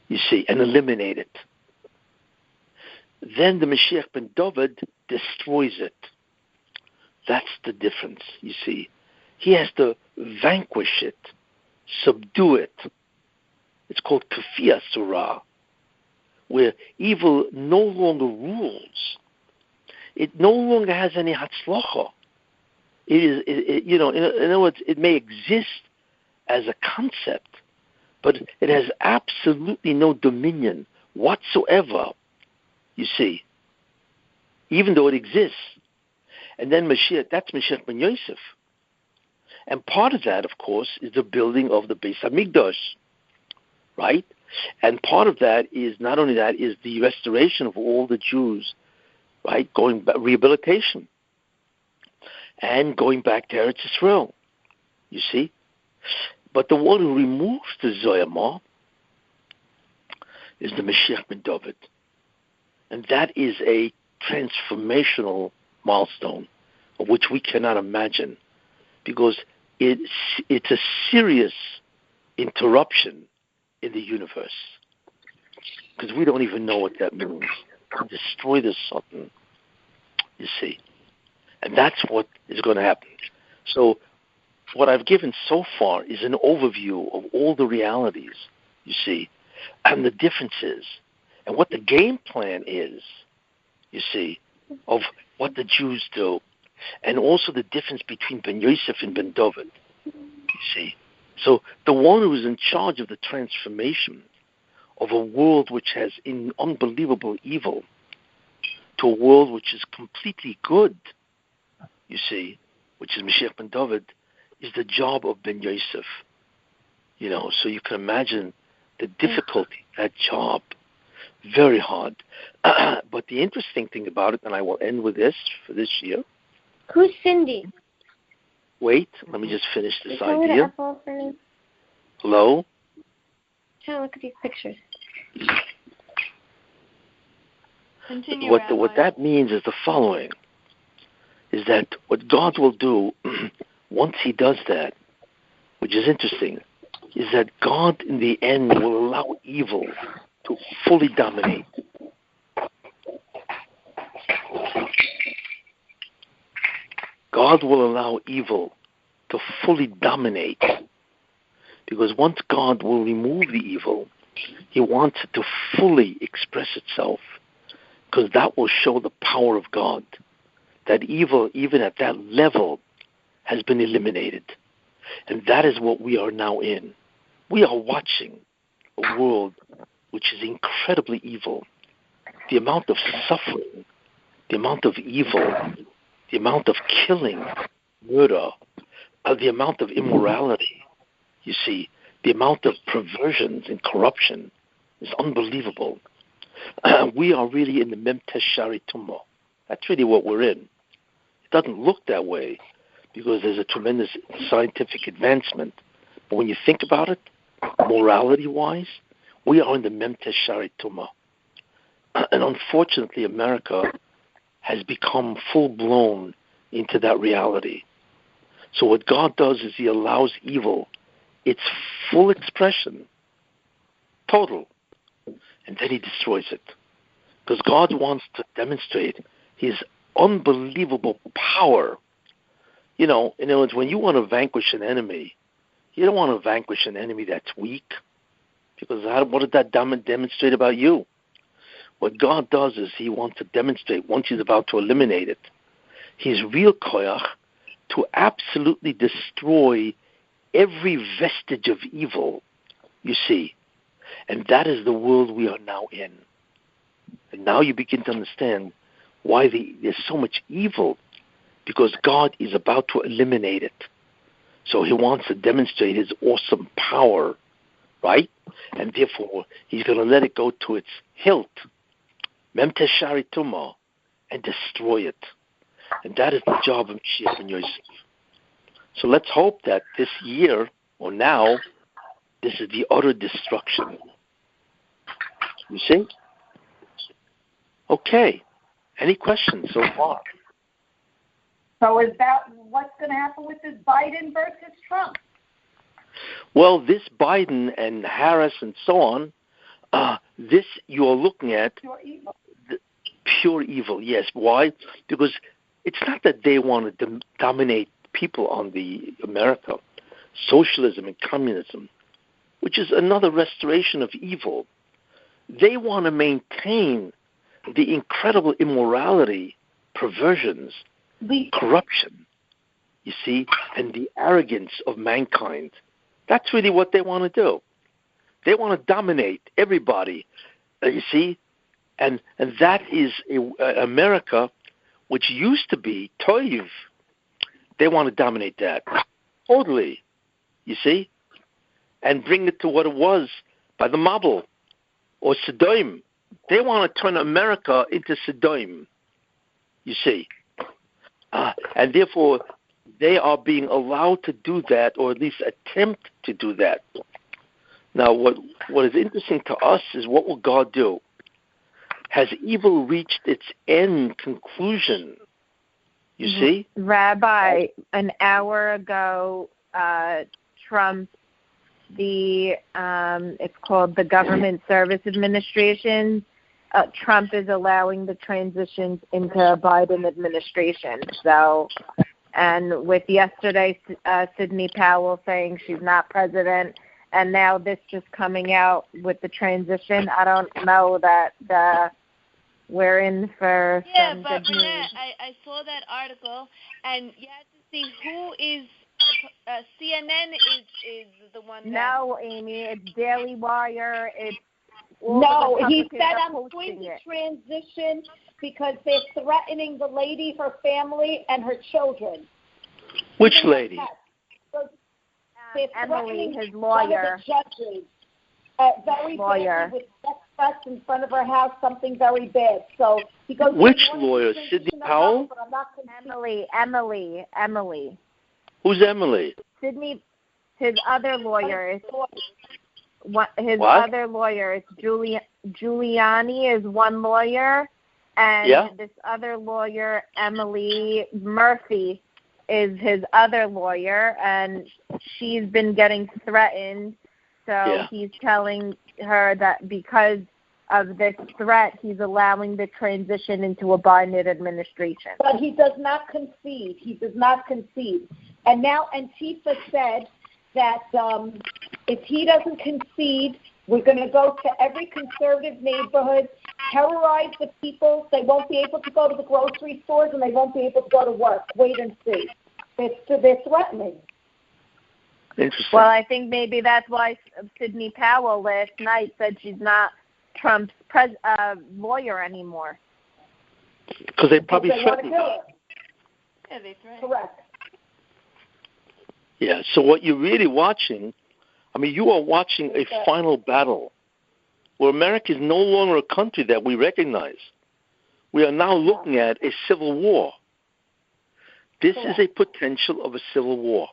you see, and eliminate it. Then the Mashiach ben David destroys it. That's the difference, you see. He has to vanquish it, subdue it. It's called Kafiyah Surah, where evil no longer rules. It no longer has any hatzlacha. In other words, it may exist as a concept, but it has absolutely no dominion whatsoever, you see, even though it exists. And then Mashiach, that's Mashiach ben Yosef. And part of that, of course, is the building of the Beis HaMikdash, right? And part of that is, not only that, is the restoration of all the Jews, right? Going back, rehabilitation. And going back to Eretz Yisrael, you see. But the one who removes the Zoyamah is the Mashiach ben David. And that is a transformational milestone of which we cannot imagine, because it's a serious interruption in the universe, because we don't even know what that means. To destroy the Satan, you see. And that's what is going to happen. So what I've given so far is an overview of all the realities, you see, and the differences, and what the game plan is, you see, of what the Jews do, and also the difference between Ben Yosef and Ben David, you see. So the one who is in charge of the transformation of a world which has unbelievable evil to a world which is completely good, you see, which is Mashiach ben David, is the job of Ben Yosef. You know, so you can imagine the difficulty of that job. Very hard. But the interesting thing about it, and I will end with this for this year. Who's Cindy? Wait, let me just finish this idea. Hello? Trying to look at these pictures. Continue, what that means is the following, is that what God will do once he does that, which is interesting, is that God in the end will allow evil to fully dominate. God will allow evil to fully dominate, because once God will remove the evil, he wants it to fully express itself, because that will show the power of God, that evil, even at that level, has been eliminated. And that is what we are now in. We are watching a world which is incredibly evil. The amount of suffering, the amount of evil, the amount of killing, murder, the amount of immorality, you see, the amount of perversions and corruption is unbelievable. We are really in the Memtesh Shari Tumah. That's really what we're in. It doesn't look that way because there's a tremendous scientific advancement. But when you think about it, morality-wise, we are in the Memtesh Shari Tumah. And unfortunately, America has become full-blown into that reality. So what God does is he allows evil its full expression, total, and then he destroys it. Because God wants to demonstrate his unbelievable power. You know, in other words, when you want to vanquish an enemy, you don't want to vanquish an enemy that's weak, because what did that demonstrate about you? What God does is he wants to demonstrate, once he's about to eliminate it, his real koyach to absolutely destroy every vestige of evil, you see. And that is the world we are now in. And now you begin to understand why there's so much evil, because God is about to eliminate it. So he wants to demonstrate his awesome power, right? And therefore, he's going to let it go to its hilt, Memtesh Shari Tumah, and destroy it. And that is the job of Mashiach and Yosef. So let's hope that this year, or now, this is the utter destruction. You see? Okay. Any questions so far? So is that what's going to happen with this Biden versus Trump? Well, this Biden and Harris and so on, this you're looking at Pure evil. Pure evil, yes. Why? Because it's not that they want to dominate people on the America. Socialism and communism, which is another restoration of evil. They want to maintain the incredible immorality, perversions, corruption, you see, and the arrogance of mankind. That's really what they want to do. They want to dominate everybody, you see, and that is America, which used to be Toiv. They want to dominate that totally, you see, and bring it to what it was by the Mabel or Sodom. They want to turn America into Sodom, you see. And therefore, they are being allowed to do that, or at least attempt to do that. Now, what is interesting to us is what will God do? Has evil reached its end conclusion? You see? Rabbi, an hour ago, Trump, it's called the Government Service Administration. Trump is allowing the transitions into a Biden administration. So, and with yesterday, Sidney Powell saying she's not president, and now this just coming out with the transition, I don't know that we're in for some but good news. I saw that article, and you had to see who is CNN is the one. No, Amy, it's Daily Wire. It's No, he said I'm going to transition because they're threatening the lady, her family, and her children. Which lady? Emily, his lawyer. One of the judges. Very lawyer. With sex in front of her house, something very bad. So he goes. Which lawyer? Sidney Powell? But I'm not Emily. Who's Emily? Sidney, his other lawyer is other lawyer is Giuliani is one lawyer, and this other lawyer, Emily Murphy, is his other lawyer, and she's been getting threatened. So he's telling her that because of this threat, he's allowing the transition into a Biden administration. But he does not concede. And now Antifa said that if he doesn't concede, we're going to go to every conservative neighborhood, terrorize the people. They won't be able to go to the grocery stores, and they won't be able to go to work. Wait and see. They're threatening. Interesting. Well, I think maybe that's why Sidney Powell last night said she's not Trump's lawyer anymore. Because they probably threatened her. Yeah, they threatened. Correct. Yeah, so what you're really watching, you are watching a final battle where America is no longer a country that we recognize. We are now looking at a civil war. This is a potential of a civil war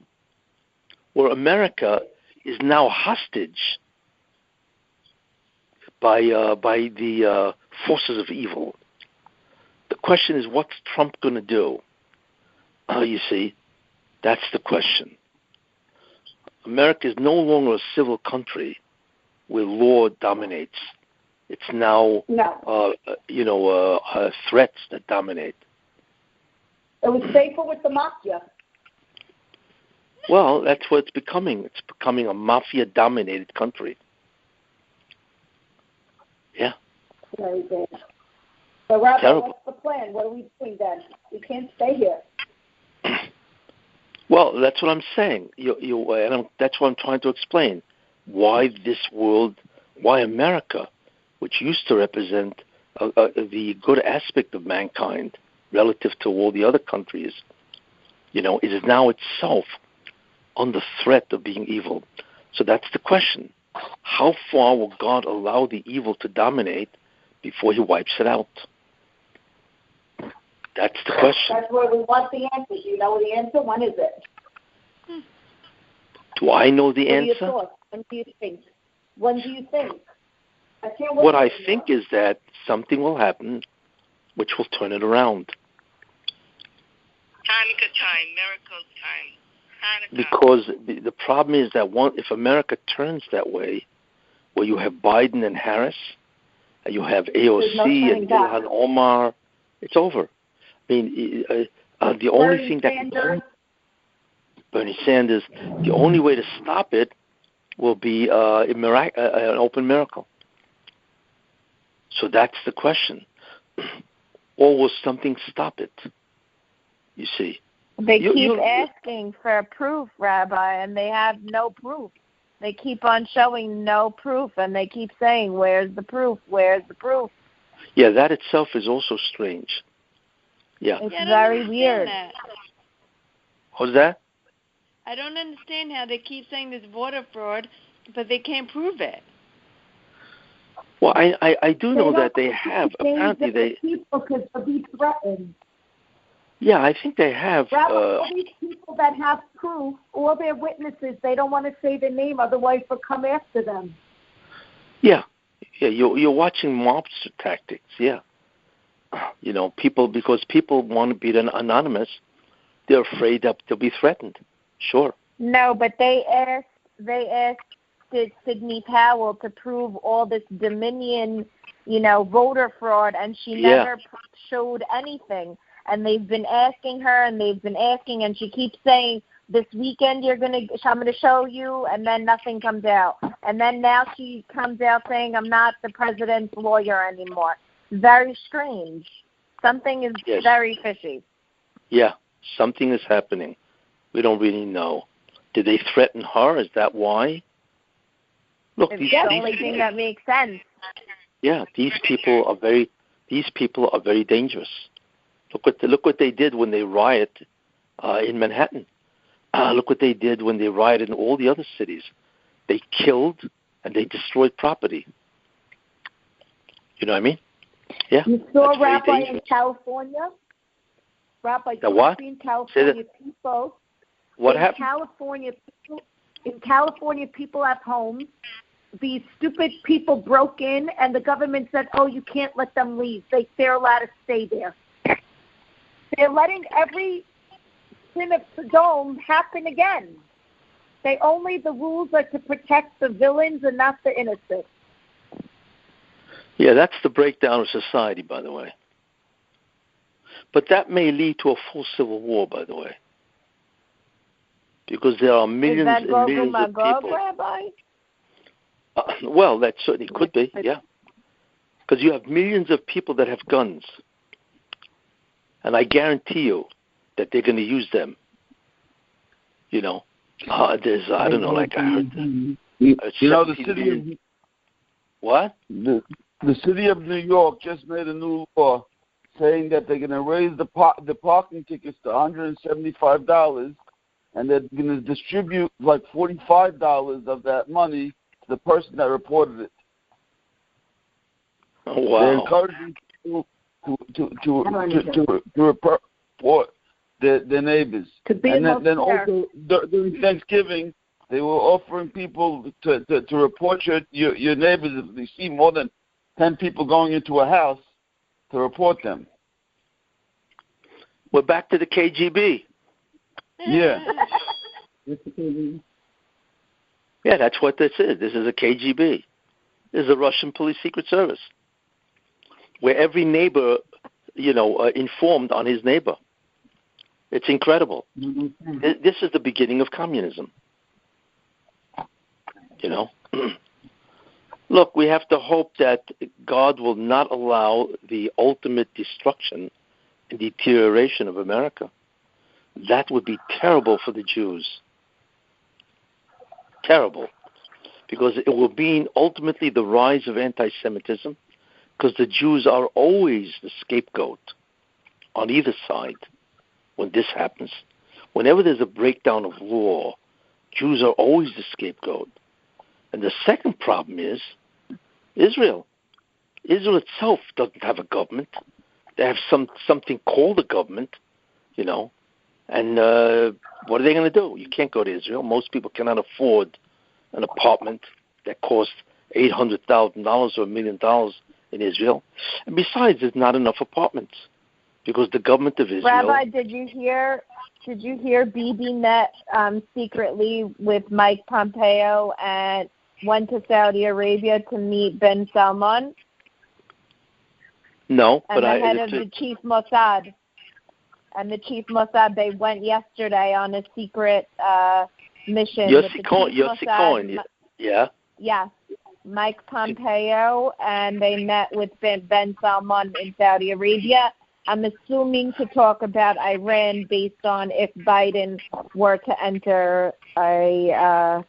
where America is now hostage by the forces of evil. The question is, what's Trump going to do? You see, that's the question. America is no longer a civil country where law dominates. It's now, threats that dominate. It was safer with the mafia. Well, that's what it's becoming. It's becoming a mafia-dominated country. Yeah. Very bad. So, Rabbi, terrible. What's the plan? What are we doing then? We can't stay here. Well, that's what I'm saying. That's what I'm trying to explain. Why this world, why America, which used to represent the good aspect of mankind relative to all the other countries, is now itself under threat of being evil. So that's the question. How far will God allow the evil to dominate before he wipes it out? That's the question. That's where we want the answer. Do you know the answer? When is it? Do I know the What are answer? your thoughts? When do you think? When do you think? I can't wait What I for you. think is that something will happen which will turn it around. Hanukkah time, miracle time. Hanukkah. Because the problem is that if America turns that way, where you have Biden and Harris, and you have AOC and Ilhan Omar, it's over. I mean, the only thing that Bernie Sanders, the only way to stop it will be an open miracle. So that's the question. Or will something stop it? You see. They keep asking for proof, Rabbi, and they have no proof. They keep on showing no proof, and they keep saying, where's the proof? Where's the proof? Yeah, that itself is also strange. Yeah. It's very weird. What's that? I don't understand how they keep saying there's voter fraud, but they can't prove it. Well, I do know that they have. Apparently, people could be threatened. Yeah, I think they have. All these people that have proof, all their witnesses, they don't want to say their name, otherwise they'll come after them. Yeah. You're watching mobster tactics. Yeah. You know, because people want to be anonymous, they're afraid that they'll be threatened. Sure. No, but they asked Sidney Powell to prove all this Dominion, voter fraud, and she never showed anything. And they've been asking her, and she keeps saying, this weekend I'm going to show you, and then nothing comes out. And then now she comes out saying, I'm not the president's lawyer anymore. Very strange. Something is very fishy. Yeah, something is happening. We don't really know. Did they threaten her? Is that why? Look, it's the only thing that makes sense. Yeah, these people are very dangerous. Look what they did when they riot in Manhattan. Look what they did when they rioted in all the other cities. They killed and they destroyed property. You know what I mean? Yeah. You saw Rabbi in California? Rabbi, the what? In California, people. What in happened? In California, people have homes. These stupid people broke in, and the government said, "Oh, you can't let them leave. They're allowed to stay there." They're letting every sin of Sodom happen again. The rules are to protect the villains and not the innocent. Yeah, that's the breakdown of society, by the way. But that may lead to a full civil war, by the way. Because there are millions and millions of people. Rabbi? Well, that certainly could be, yeah. Because you have millions of people that have guns. And I guarantee you that they're going to use them. There's, I don't know, like I heard. The city of... What? The city of New York just made a new law saying that they're going to raise the parking tickets to $175, and they're going to distribute like $45 of that money to the person that reported it. Oh, wow. They're encouraging people to report their neighbors. And then also during Thanksgiving, they were offering people to report your neighbors if they see more than 10 people going into a house to report them. We're back to the KGB. Yeah. Yeah, that's what this is. This is a KGB. This is a Russian police secret service, where every neighbor, informed on his neighbor. It's incredible. Mm-hmm. This is the beginning of communism. Look, we have to hope that God will not allow the ultimate destruction and deterioration of America. That would be terrible for the Jews. Terrible. Because it will mean ultimately the rise of anti-Semitism, because the Jews are always the scapegoat on either side when this happens. Whenever there's a breakdown of law, Jews are always the scapegoat. And the second problem is Israel. Israel itself doesn't have a government. They have something called the government, you know. And what are they going to do? You can't go to Israel. Most people cannot afford an apartment that costs $800,000 or $1 million in Israel. And besides, there's not enough apartments because the government of Israel. Rabbi, did you hear Bibi met secretly with Mike Pompeo and went to Saudi Arabia to meet Ben Salman? No, and but the head of the chief Mossad. And the chief Mossad, they went yesterday on a secret mission. Yossi Cohen, yeah. Yes, Mike Pompeo, and they met with Ben Salman in Saudi Arabia. I'm assuming to talk about Iran based on if Biden were to enter as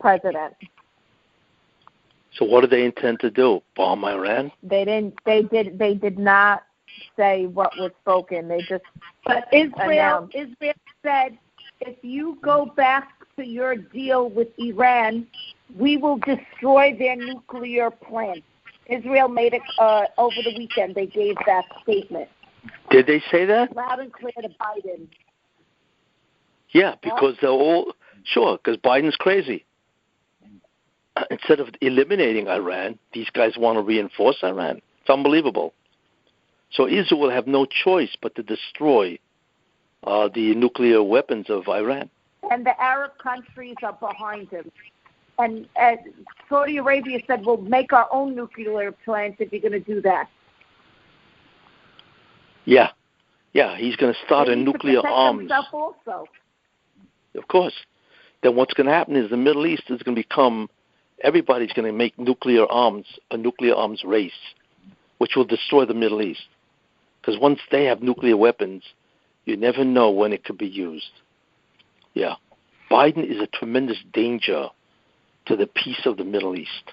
president. So what do they intend to do? Bomb Iran? They did not say what was spoken. They just Israel said, if you go back to your deal with Iran, we will destroy their nuclear plant. Israel made it over the weekend. They gave that statement. Did they say that? Loud and clear to Biden. Yeah, because they're all sure. Because Biden's crazy. Instead of eliminating Iran, these guys want to reinforce Iran. It's unbelievable. So Israel will have no choice but to destroy the nuclear weapons of Iran. And the Arab countries are behind him. And Saudi Arabia said, we'll make our own nuclear plants if you're going to do that. Yeah, he's going to start a nuclear arms. Also. Of course. Then what's going to happen is the Middle East is going to become, everybody's going to make a nuclear arms race, which will destroy the Middle East. Because once they have nuclear weapons, you never know when it could be used. Yeah. Biden is a tremendous danger to the peace of the Middle East.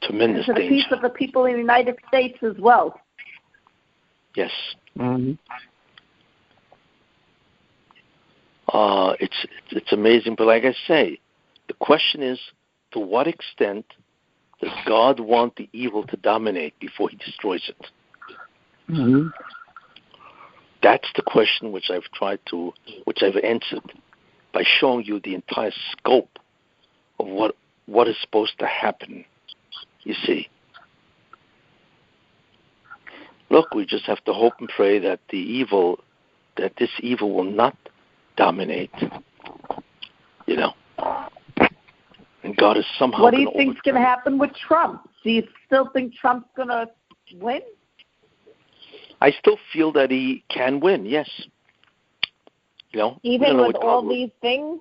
Tremendous danger. To the peace of the people in the United States as well. Yes. Mm-hmm. It's amazing, but like I say, the question is, to what extent does God want the evil to dominate before He destroys it? Mm-hmm. That's the question which I've answered by showing you the entire scope of what is supposed to happen. You see, look, we just have to hope and pray that this evil will not dominate. You know, and God is somehow. What do you think is going to happen with Trump? Do you still think Trump's going to win? I still feel that he can win. Yes. You know, even with all these things,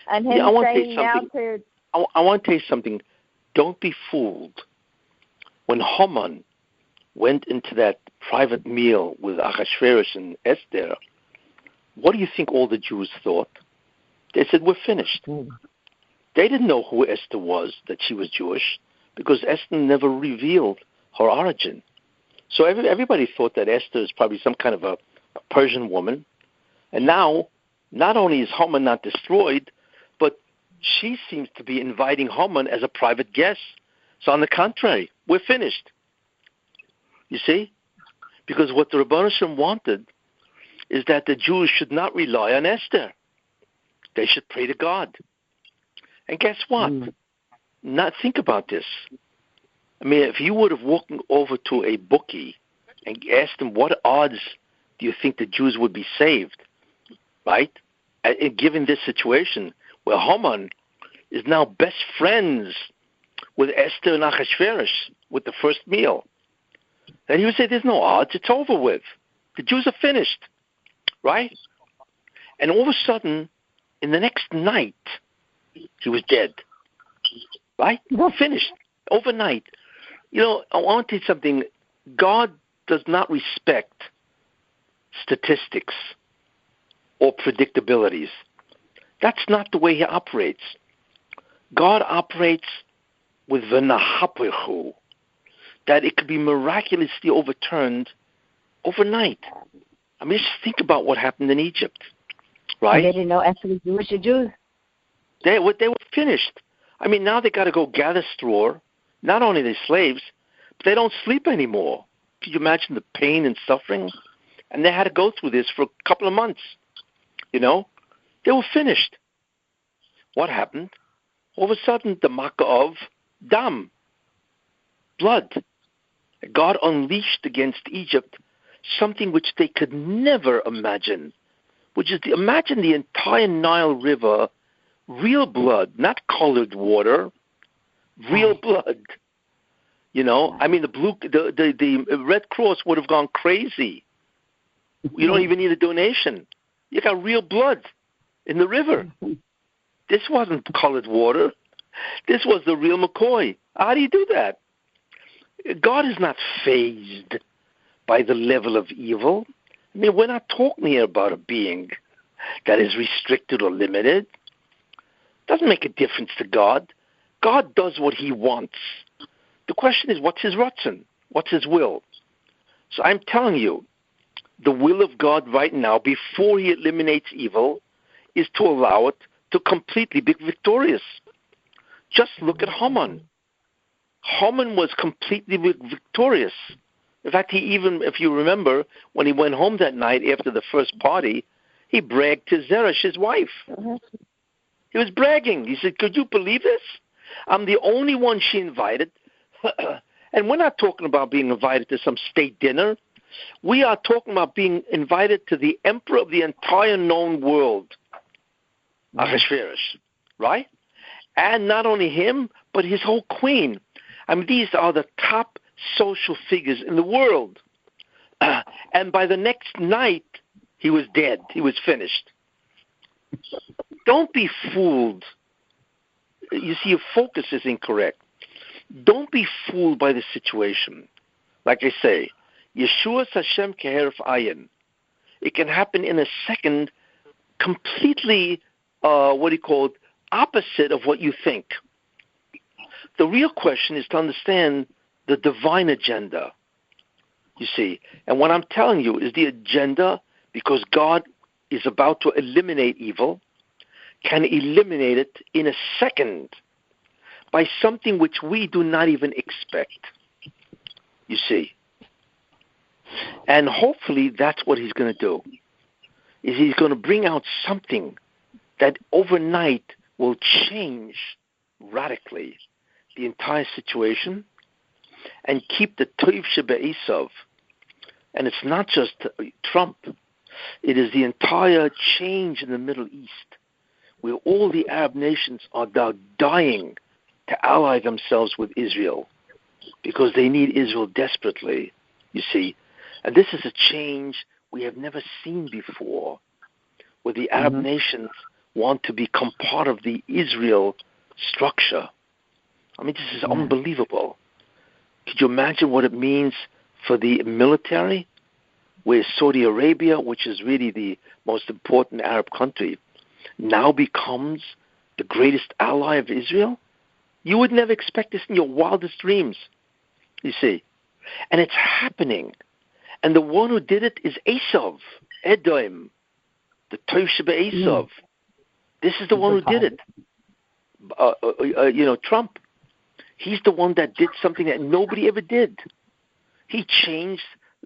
and him saying now to. I want to tell you something. Don't be fooled. When Haman went into that private meal with Ahasuerus and Esther, what do you think all the Jews thought? They said, we're finished. They didn't know who Esther was, that she was Jewish, because Esther never revealed her origin. So everybody thought that Esther is probably some kind of a Persian woman. And now, not only is Haman not destroyed, but she seems to be inviting Haman as a private guest. So on the contrary, we're finished. You see? Because what the Rebbeinu Shem wanted is that the Jews should not rely on Esther. They should pray to God. And guess what? Not think about this. I mean, if you would have walked over to a bookie and asked him what odds do you think the Jews would be saved, right? And given this situation where Haman is now best friends with Esther and Ahasuerus with the first meal, then he would say, there's no odds, it's over with. The Jews are finished, right? And all of a sudden, in the next night, he was dead, right? We're finished, overnight. You know, I want to tell you something. God does not respect statistics or predictabilities. That's not the way He operates. God operates with v'nahapechu, that it could be miraculously overturned overnight. I mean, just think about what happened in Egypt, right? They didn't know Esther was Jewish or Jews. They were finished. I mean, now they got to go gather straw. Not only the slaves, They don't sleep anymore. Could you imagine the pain and suffering? And they had to go through this for a couple of months. You know? They were finished. What happened? All of a sudden, the makkah of dam, blood. God unleashed against Egypt something which they could never imagine, which is, imagine the entire Nile River, real blood, not colored water, real blood. You know, I mean, the Red Cross would have gone crazy. You don't even need a donation. You got real blood in the river. This wasn't colored water. This was the real McCoy. How do you do that? God is not fazed by the level of evil. I mean, we're not talking here about a being that is restricted or limited. It doesn't make a difference to God. God does what he wants. The question is, what's his ratzon? What's his will? So I'm telling you, the will of God right now, before he eliminates evil, is to allow it to completely be victorious. Just look at Haman. Haman was completely victorious. In fact, he even, if you remember, when he went home that night after the first party, he bragged to Zeresh, his wife. He was bragging. He said, could you believe this? I'm the only one she invited. And we're not talking about being invited to some state dinner. We are talking about being invited to the emperor of the entire known world, Ahasuerus, right? And not only him, but his whole queen. I mean, these are the top social figures in the world. And by the next night, he was dead. He was finished. Don't be fooled. You see, your focus is incorrect. Don't be fooled by the situation. Like I say, Yeshua Hashem keheref ayin. It can happen in a second, completely, opposite of what you think. The real question is to understand the divine agenda, you see. And what I'm telling you is the agenda, because God is about to eliminate evil, can eliminate it in a second by something which we do not even expect, you see. And hopefully that's what he's going to do, is he's going to bring out something that overnight will change radically the entire situation and keep the Toiv Shebe'esav. And it's not just Trump. It is the entire change in the Middle East, where all the Arab nations are now dying to ally themselves with Israel because they need Israel desperately, you see. And this is a change we have never seen before, where the Arab nations want to become part of the Israel structure. I mean, this is unbelievable. Could you imagine what it means for the military, where Saudi Arabia, which is really the most important Arab country, now becomes the greatest ally of Israel? You would never expect this in your wildest dreams, you see. And it's happening. And the one who did it is Esav, Edom, the Toiv Shebe'esav. This is the one who did it. Trump. He's the one that did something that nobody ever did. He changed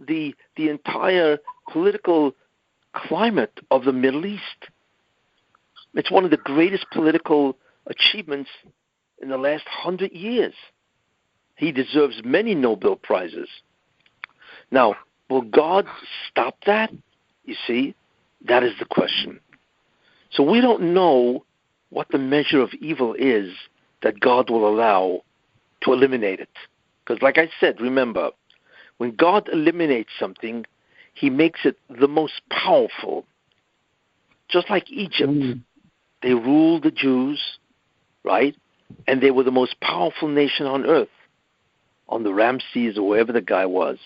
the entire political climate of the Middle East. It's one of the greatest political achievements in the last 100 years. He deserves many Nobel Prizes. Now, will God stop that? You see, that is the question. So we don't know what the measure of evil is that God will allow to eliminate it. Because like I said, remember, when God eliminates something, he makes it the most powerful. Just like Egypt, they ruled the Jews, right? And they were the most powerful nation on earth, on the Ramses or wherever the guy was.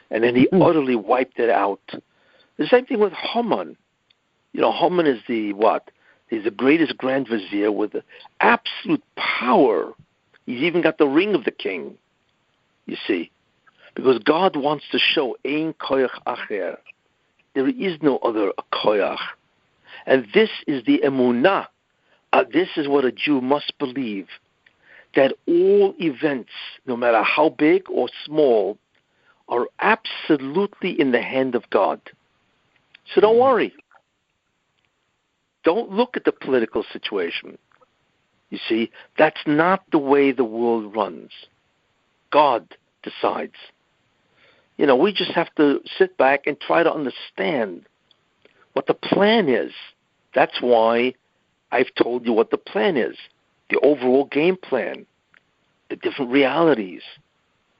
And then he utterly wiped it out. The same thing with Haman. Haman is He's the greatest Grand Vizier with absolute power. He's even got the ring of the king, you see. Because God wants to show Ein Koyach Acher. There is no other Koyach. And this is the emunah. This is what a Jew must believe, that all events, no matter how big or small, are absolutely in the hand of God. So don't worry. Don't look at the political situation. You see, that's not the way the world runs. God decides. We just have to sit back and try to understand what the plan is. That's why I've told you what the plan is. The overall game plan, the different realities.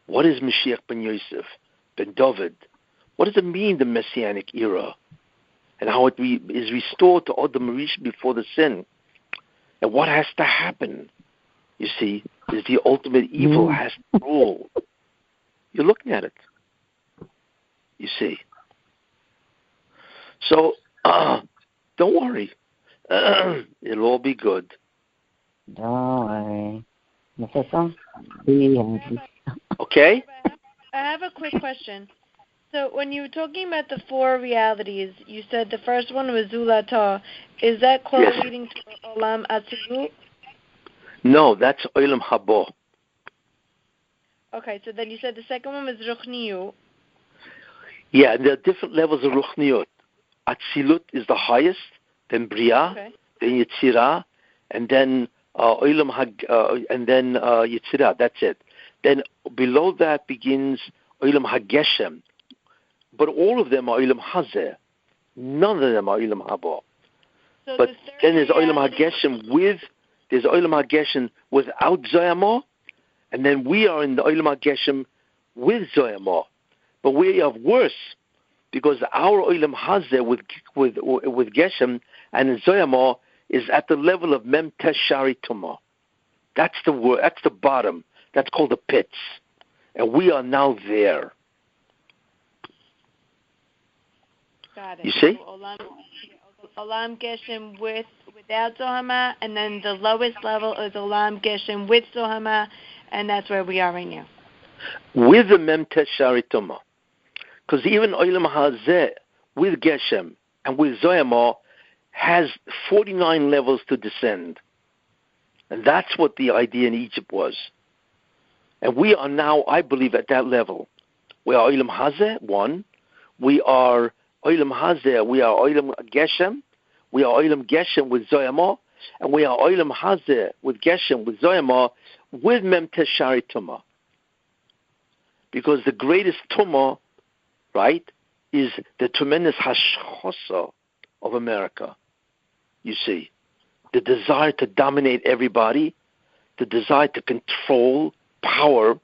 What is Mashiach ben Yosef, ben David? What does it mean, the Messianic Era? And how it is restored to Adam Rishon before the sin. And what has to happen, you see, is the ultimate evil has to rule. You're looking at it, you see. So, don't worry. It'll all be good. Don't worry. Okay? I have a quick question. So when you were talking about the four realities, you said the first one was Zulata. Is that correlating to Olam Atzilut? No, that's Olam Haba. Okay, so then you said the second one was Ruchniut. Yeah, there are different levels of Ruchniut. Atzilut is the highest, then Bria, then Yetzirah, and then Olam and then Yetzirah. That's it. Then below that begins Olam HaGeshem. But all of them are Olam Hazeh. None of them are Olam Haba. So but then there's Olam HaGeshem without Zoyamah, and then we are in the Olam HaGeshem with Zoyamah. But we have worse, because our Olam Hazeh with Geshem and Zoyamah is at the level of Mem Teshari Tumah. That's the bottom. That's called the pits. And we are now there. Got it. You see? Olam Geshem without Zohama, and then the lowest level is Olam Geshem with Zohama, and that's where we are right now. With the Mem Teshari Tumah. Because even Olam Hazeh with Geshem and with Zohama has 49 levels to descend. And that's what the idea in Egypt was. And we are now, I believe, at that level. We are Olam Hazeh, one. We are Olam Hazeh, we are Olam Geshem. We are Olam Geshem with Zoyamah. And we are Olam Hazeh with Geshem with Zoyamah with Mem Teshari Tumah. Because the greatest Tumah, right, is the tremendous Hashkafa of America. You see, the desire to dominate everybody, the desire to control power,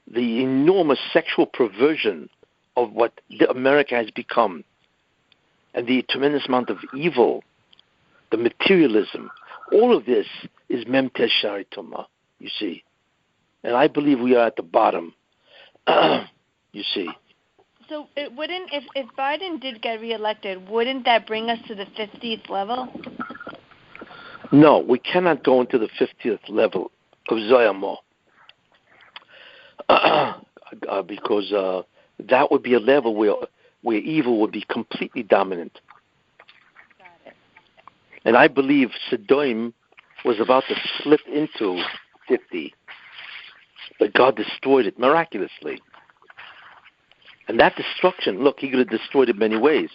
the enormous sexual perversion of what America has become, and the tremendous amount of evil, the materialism, all of this is Mem Teshari Tumah, you see. And I believe we are at the bottom, you see. So it wouldn't, if Biden did get reelected, wouldn't that bring us to the 50th level? No, we cannot go into the 50th level of Zoyamah. Because that would be a level where evil would be completely dominant. Got it. And I believe Sodom was about to slip into 50, but God destroyed it miraculously. And that destruction, look, he could have destroyed it many ways.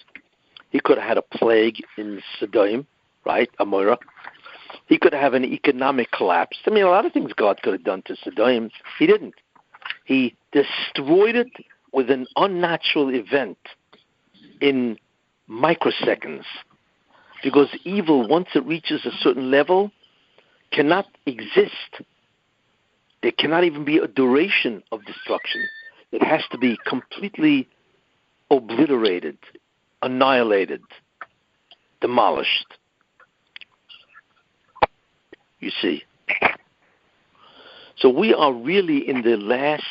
He could have had a plague in Sodom, right, Amorah. He could have an economic collapse. I mean, a lot of things God could have done to Sodom. He didn't. He destroyed it with an unnatural event in microseconds. Because evil, once it reaches a certain level, cannot exist. There cannot even be a duration of destruction. It has to be completely obliterated, annihilated, demolished. You see. So we are really in the last.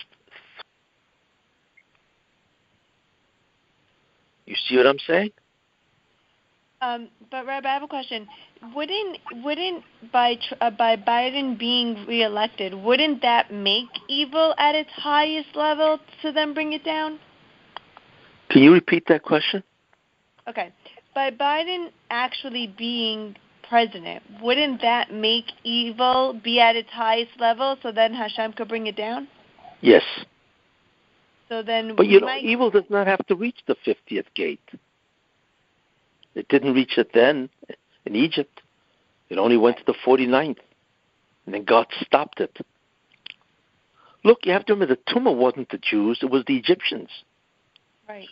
You see what I'm saying? But Rabbi, I have a question. Wouldn't by Biden being reelected, wouldn't that make evil at its highest level to then bring it down? Can you repeat that question? Okay. By Biden actually being president, wouldn't that make evil be at its highest level so then Hashem could bring it down? Yes. So then, but evil does not have to reach the 50th gate. It didn't reach it then in Egypt. It only went to the 49th. And then God stopped it. Look, you have to remember, the tumor wasn't the Jews, it was the Egyptians. Right.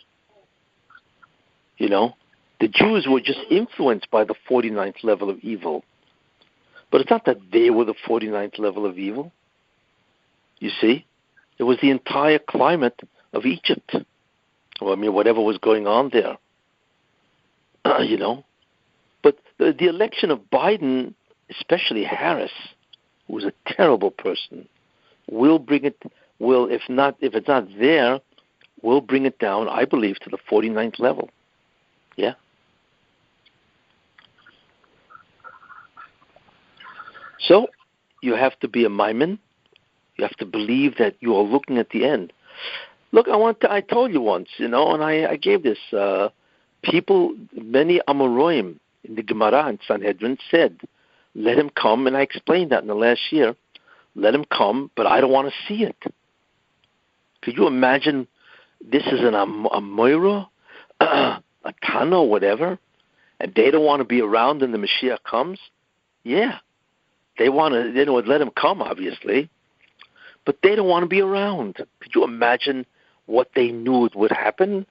You know, the Jews were just influenced by the 49th level of evil. But it's not that they were the 49th level of evil. You see? It was the entire climate of Egypt. Or, I mean, whatever was going on there. You know? But the election of Biden, especially Harris, who was a terrible person, will bring it, if it's not there, will bring it down, I believe, to the 49th level. Yeah? So, you have to be a maimon. You have to believe that you are looking at the end. Look, I told you once, you know, and I gave this, people, many Amoraim in the Gemara in Sanhedrin said, let him come, and I explained that in the last year. Let him come, but I don't want to see it. Could you imagine this is a Moira, a Tana, whatever, and they don't want to be around when the Mashiach comes? Yeah. They would let him come, obviously, but they don't want to be around. Could you imagine what they knew would happen?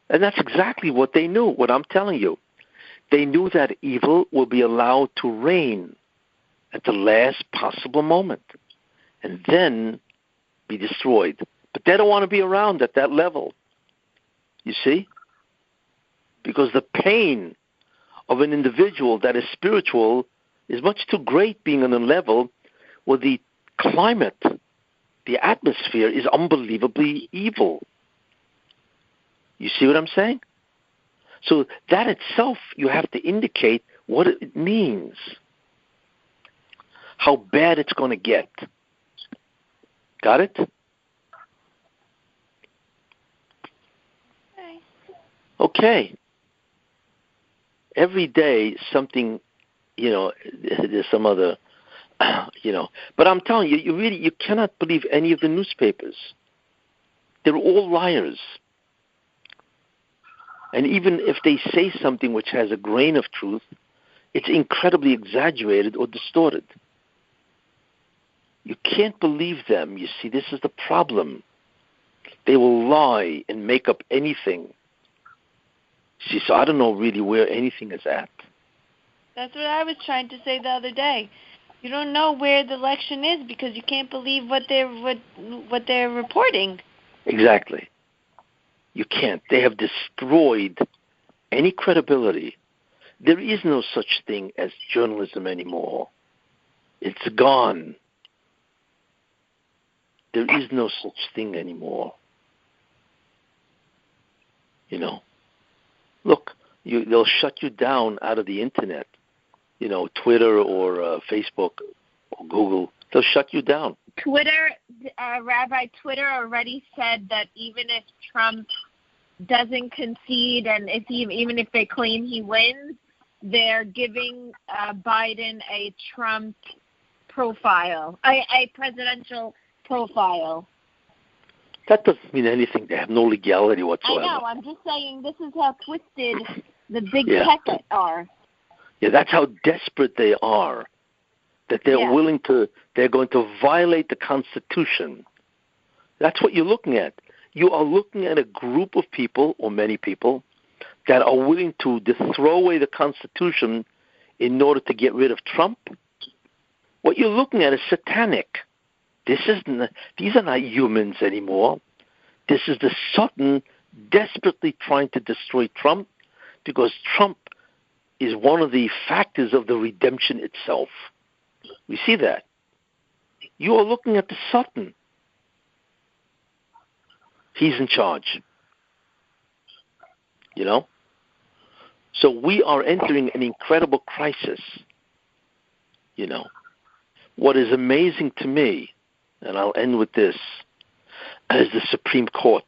And that's exactly what they knew, what I'm telling you. They knew that evil will be allowed to reign at the last possible moment and then be destroyed. But they don't want to be around at that level. You see? Because the pain of an individual that is spiritual is much too great, being on a level where the climate, the atmosphere is unbelievably evil. You see what I'm saying? So that itself, you have to indicate what it means, how bad it's going to get. Got it? Okay. Every day something, you know, there's some other, you know. But I'm telling you, you cannot believe any of the newspapers. They're all liars. And even if they say something which has a grain of truth, it's incredibly exaggerated or distorted. You can't believe them. You see, this is the problem. They will lie and make up anything. See, so I don't know really where anything is at. That's what I was trying to say the other day. You don't know where the election is because you can't believe what they're reporting. Exactly. You can't. They have destroyed any credibility. There is no such thing as journalism anymore. It's gone. There is no such thing anymore. You know. Look, they'll shut you down out of the internet. You know, Twitter or Facebook or Google. They'll shut you down. Twitter, Rabbi, Twitter already said that even if Trump doesn't concede and even if they claim he wins, they're giving Biden a Trump profile, a presidential profile. That doesn't mean anything. They have no legality whatsoever. I know. I'm just saying this is how twisted the big tech are. Yeah, that's how desperate they are. That they're they're going to violate the Constitution. That's what you're looking at. You are looking at a group of people, or many people, that are willing to throw away the Constitution in order to get rid of Trump. What you're looking at is satanic. These are not humans anymore. This is the Satan desperately trying to destroy Trump, because Trump is one of the factors of the redemption itself. We see that. You are looking at the Satan. He's in charge. You know? So we are entering an incredible crisis. You know? What is amazing to me, and I'll end with this, is the Supreme Court.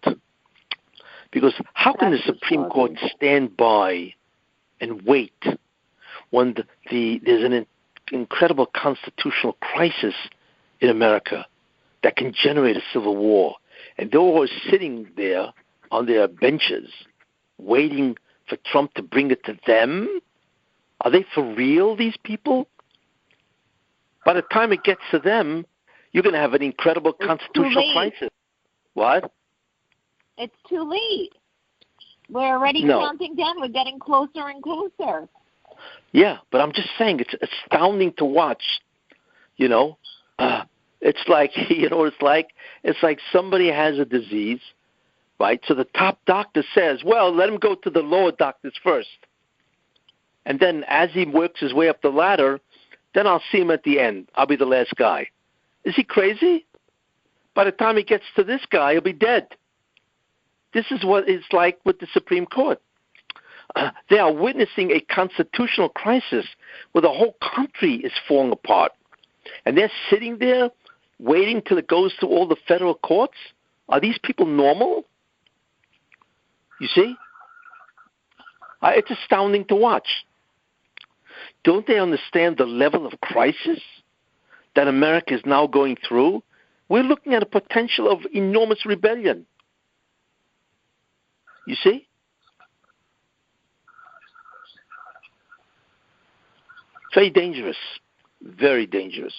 Because how can the Supreme Court stand by and wait when there's an incredible constitutional crisis in America that can generate a civil war. And they're all sitting there on their benches waiting for Trump to bring it to them? Are they for real, these people? By the time it gets to them, you're going to have an incredible constitutional crisis. What? It's too late. We're already counting down. We're getting closer and closer. Yeah, but I'm just saying it's astounding to watch. You know, it's like it's like somebody has a disease, right? So the top doctor says, "Well, let him go to the lower doctors first, and then as he works his way up the ladder, then I'll see him at the end. I'll be the last guy." Is he crazy? By the time he gets to this guy, he'll be dead. This is what it's like with the Supreme Court. They are witnessing a constitutional crisis where the whole country is falling apart. And they're sitting there waiting till it goes to all the federal courts? Are these people normal? You see? It's astounding to watch. Don't they understand the level of crisis that America is now going through? We're looking at a potential of enormous rebellion. You see? Very dangerous. Very dangerous.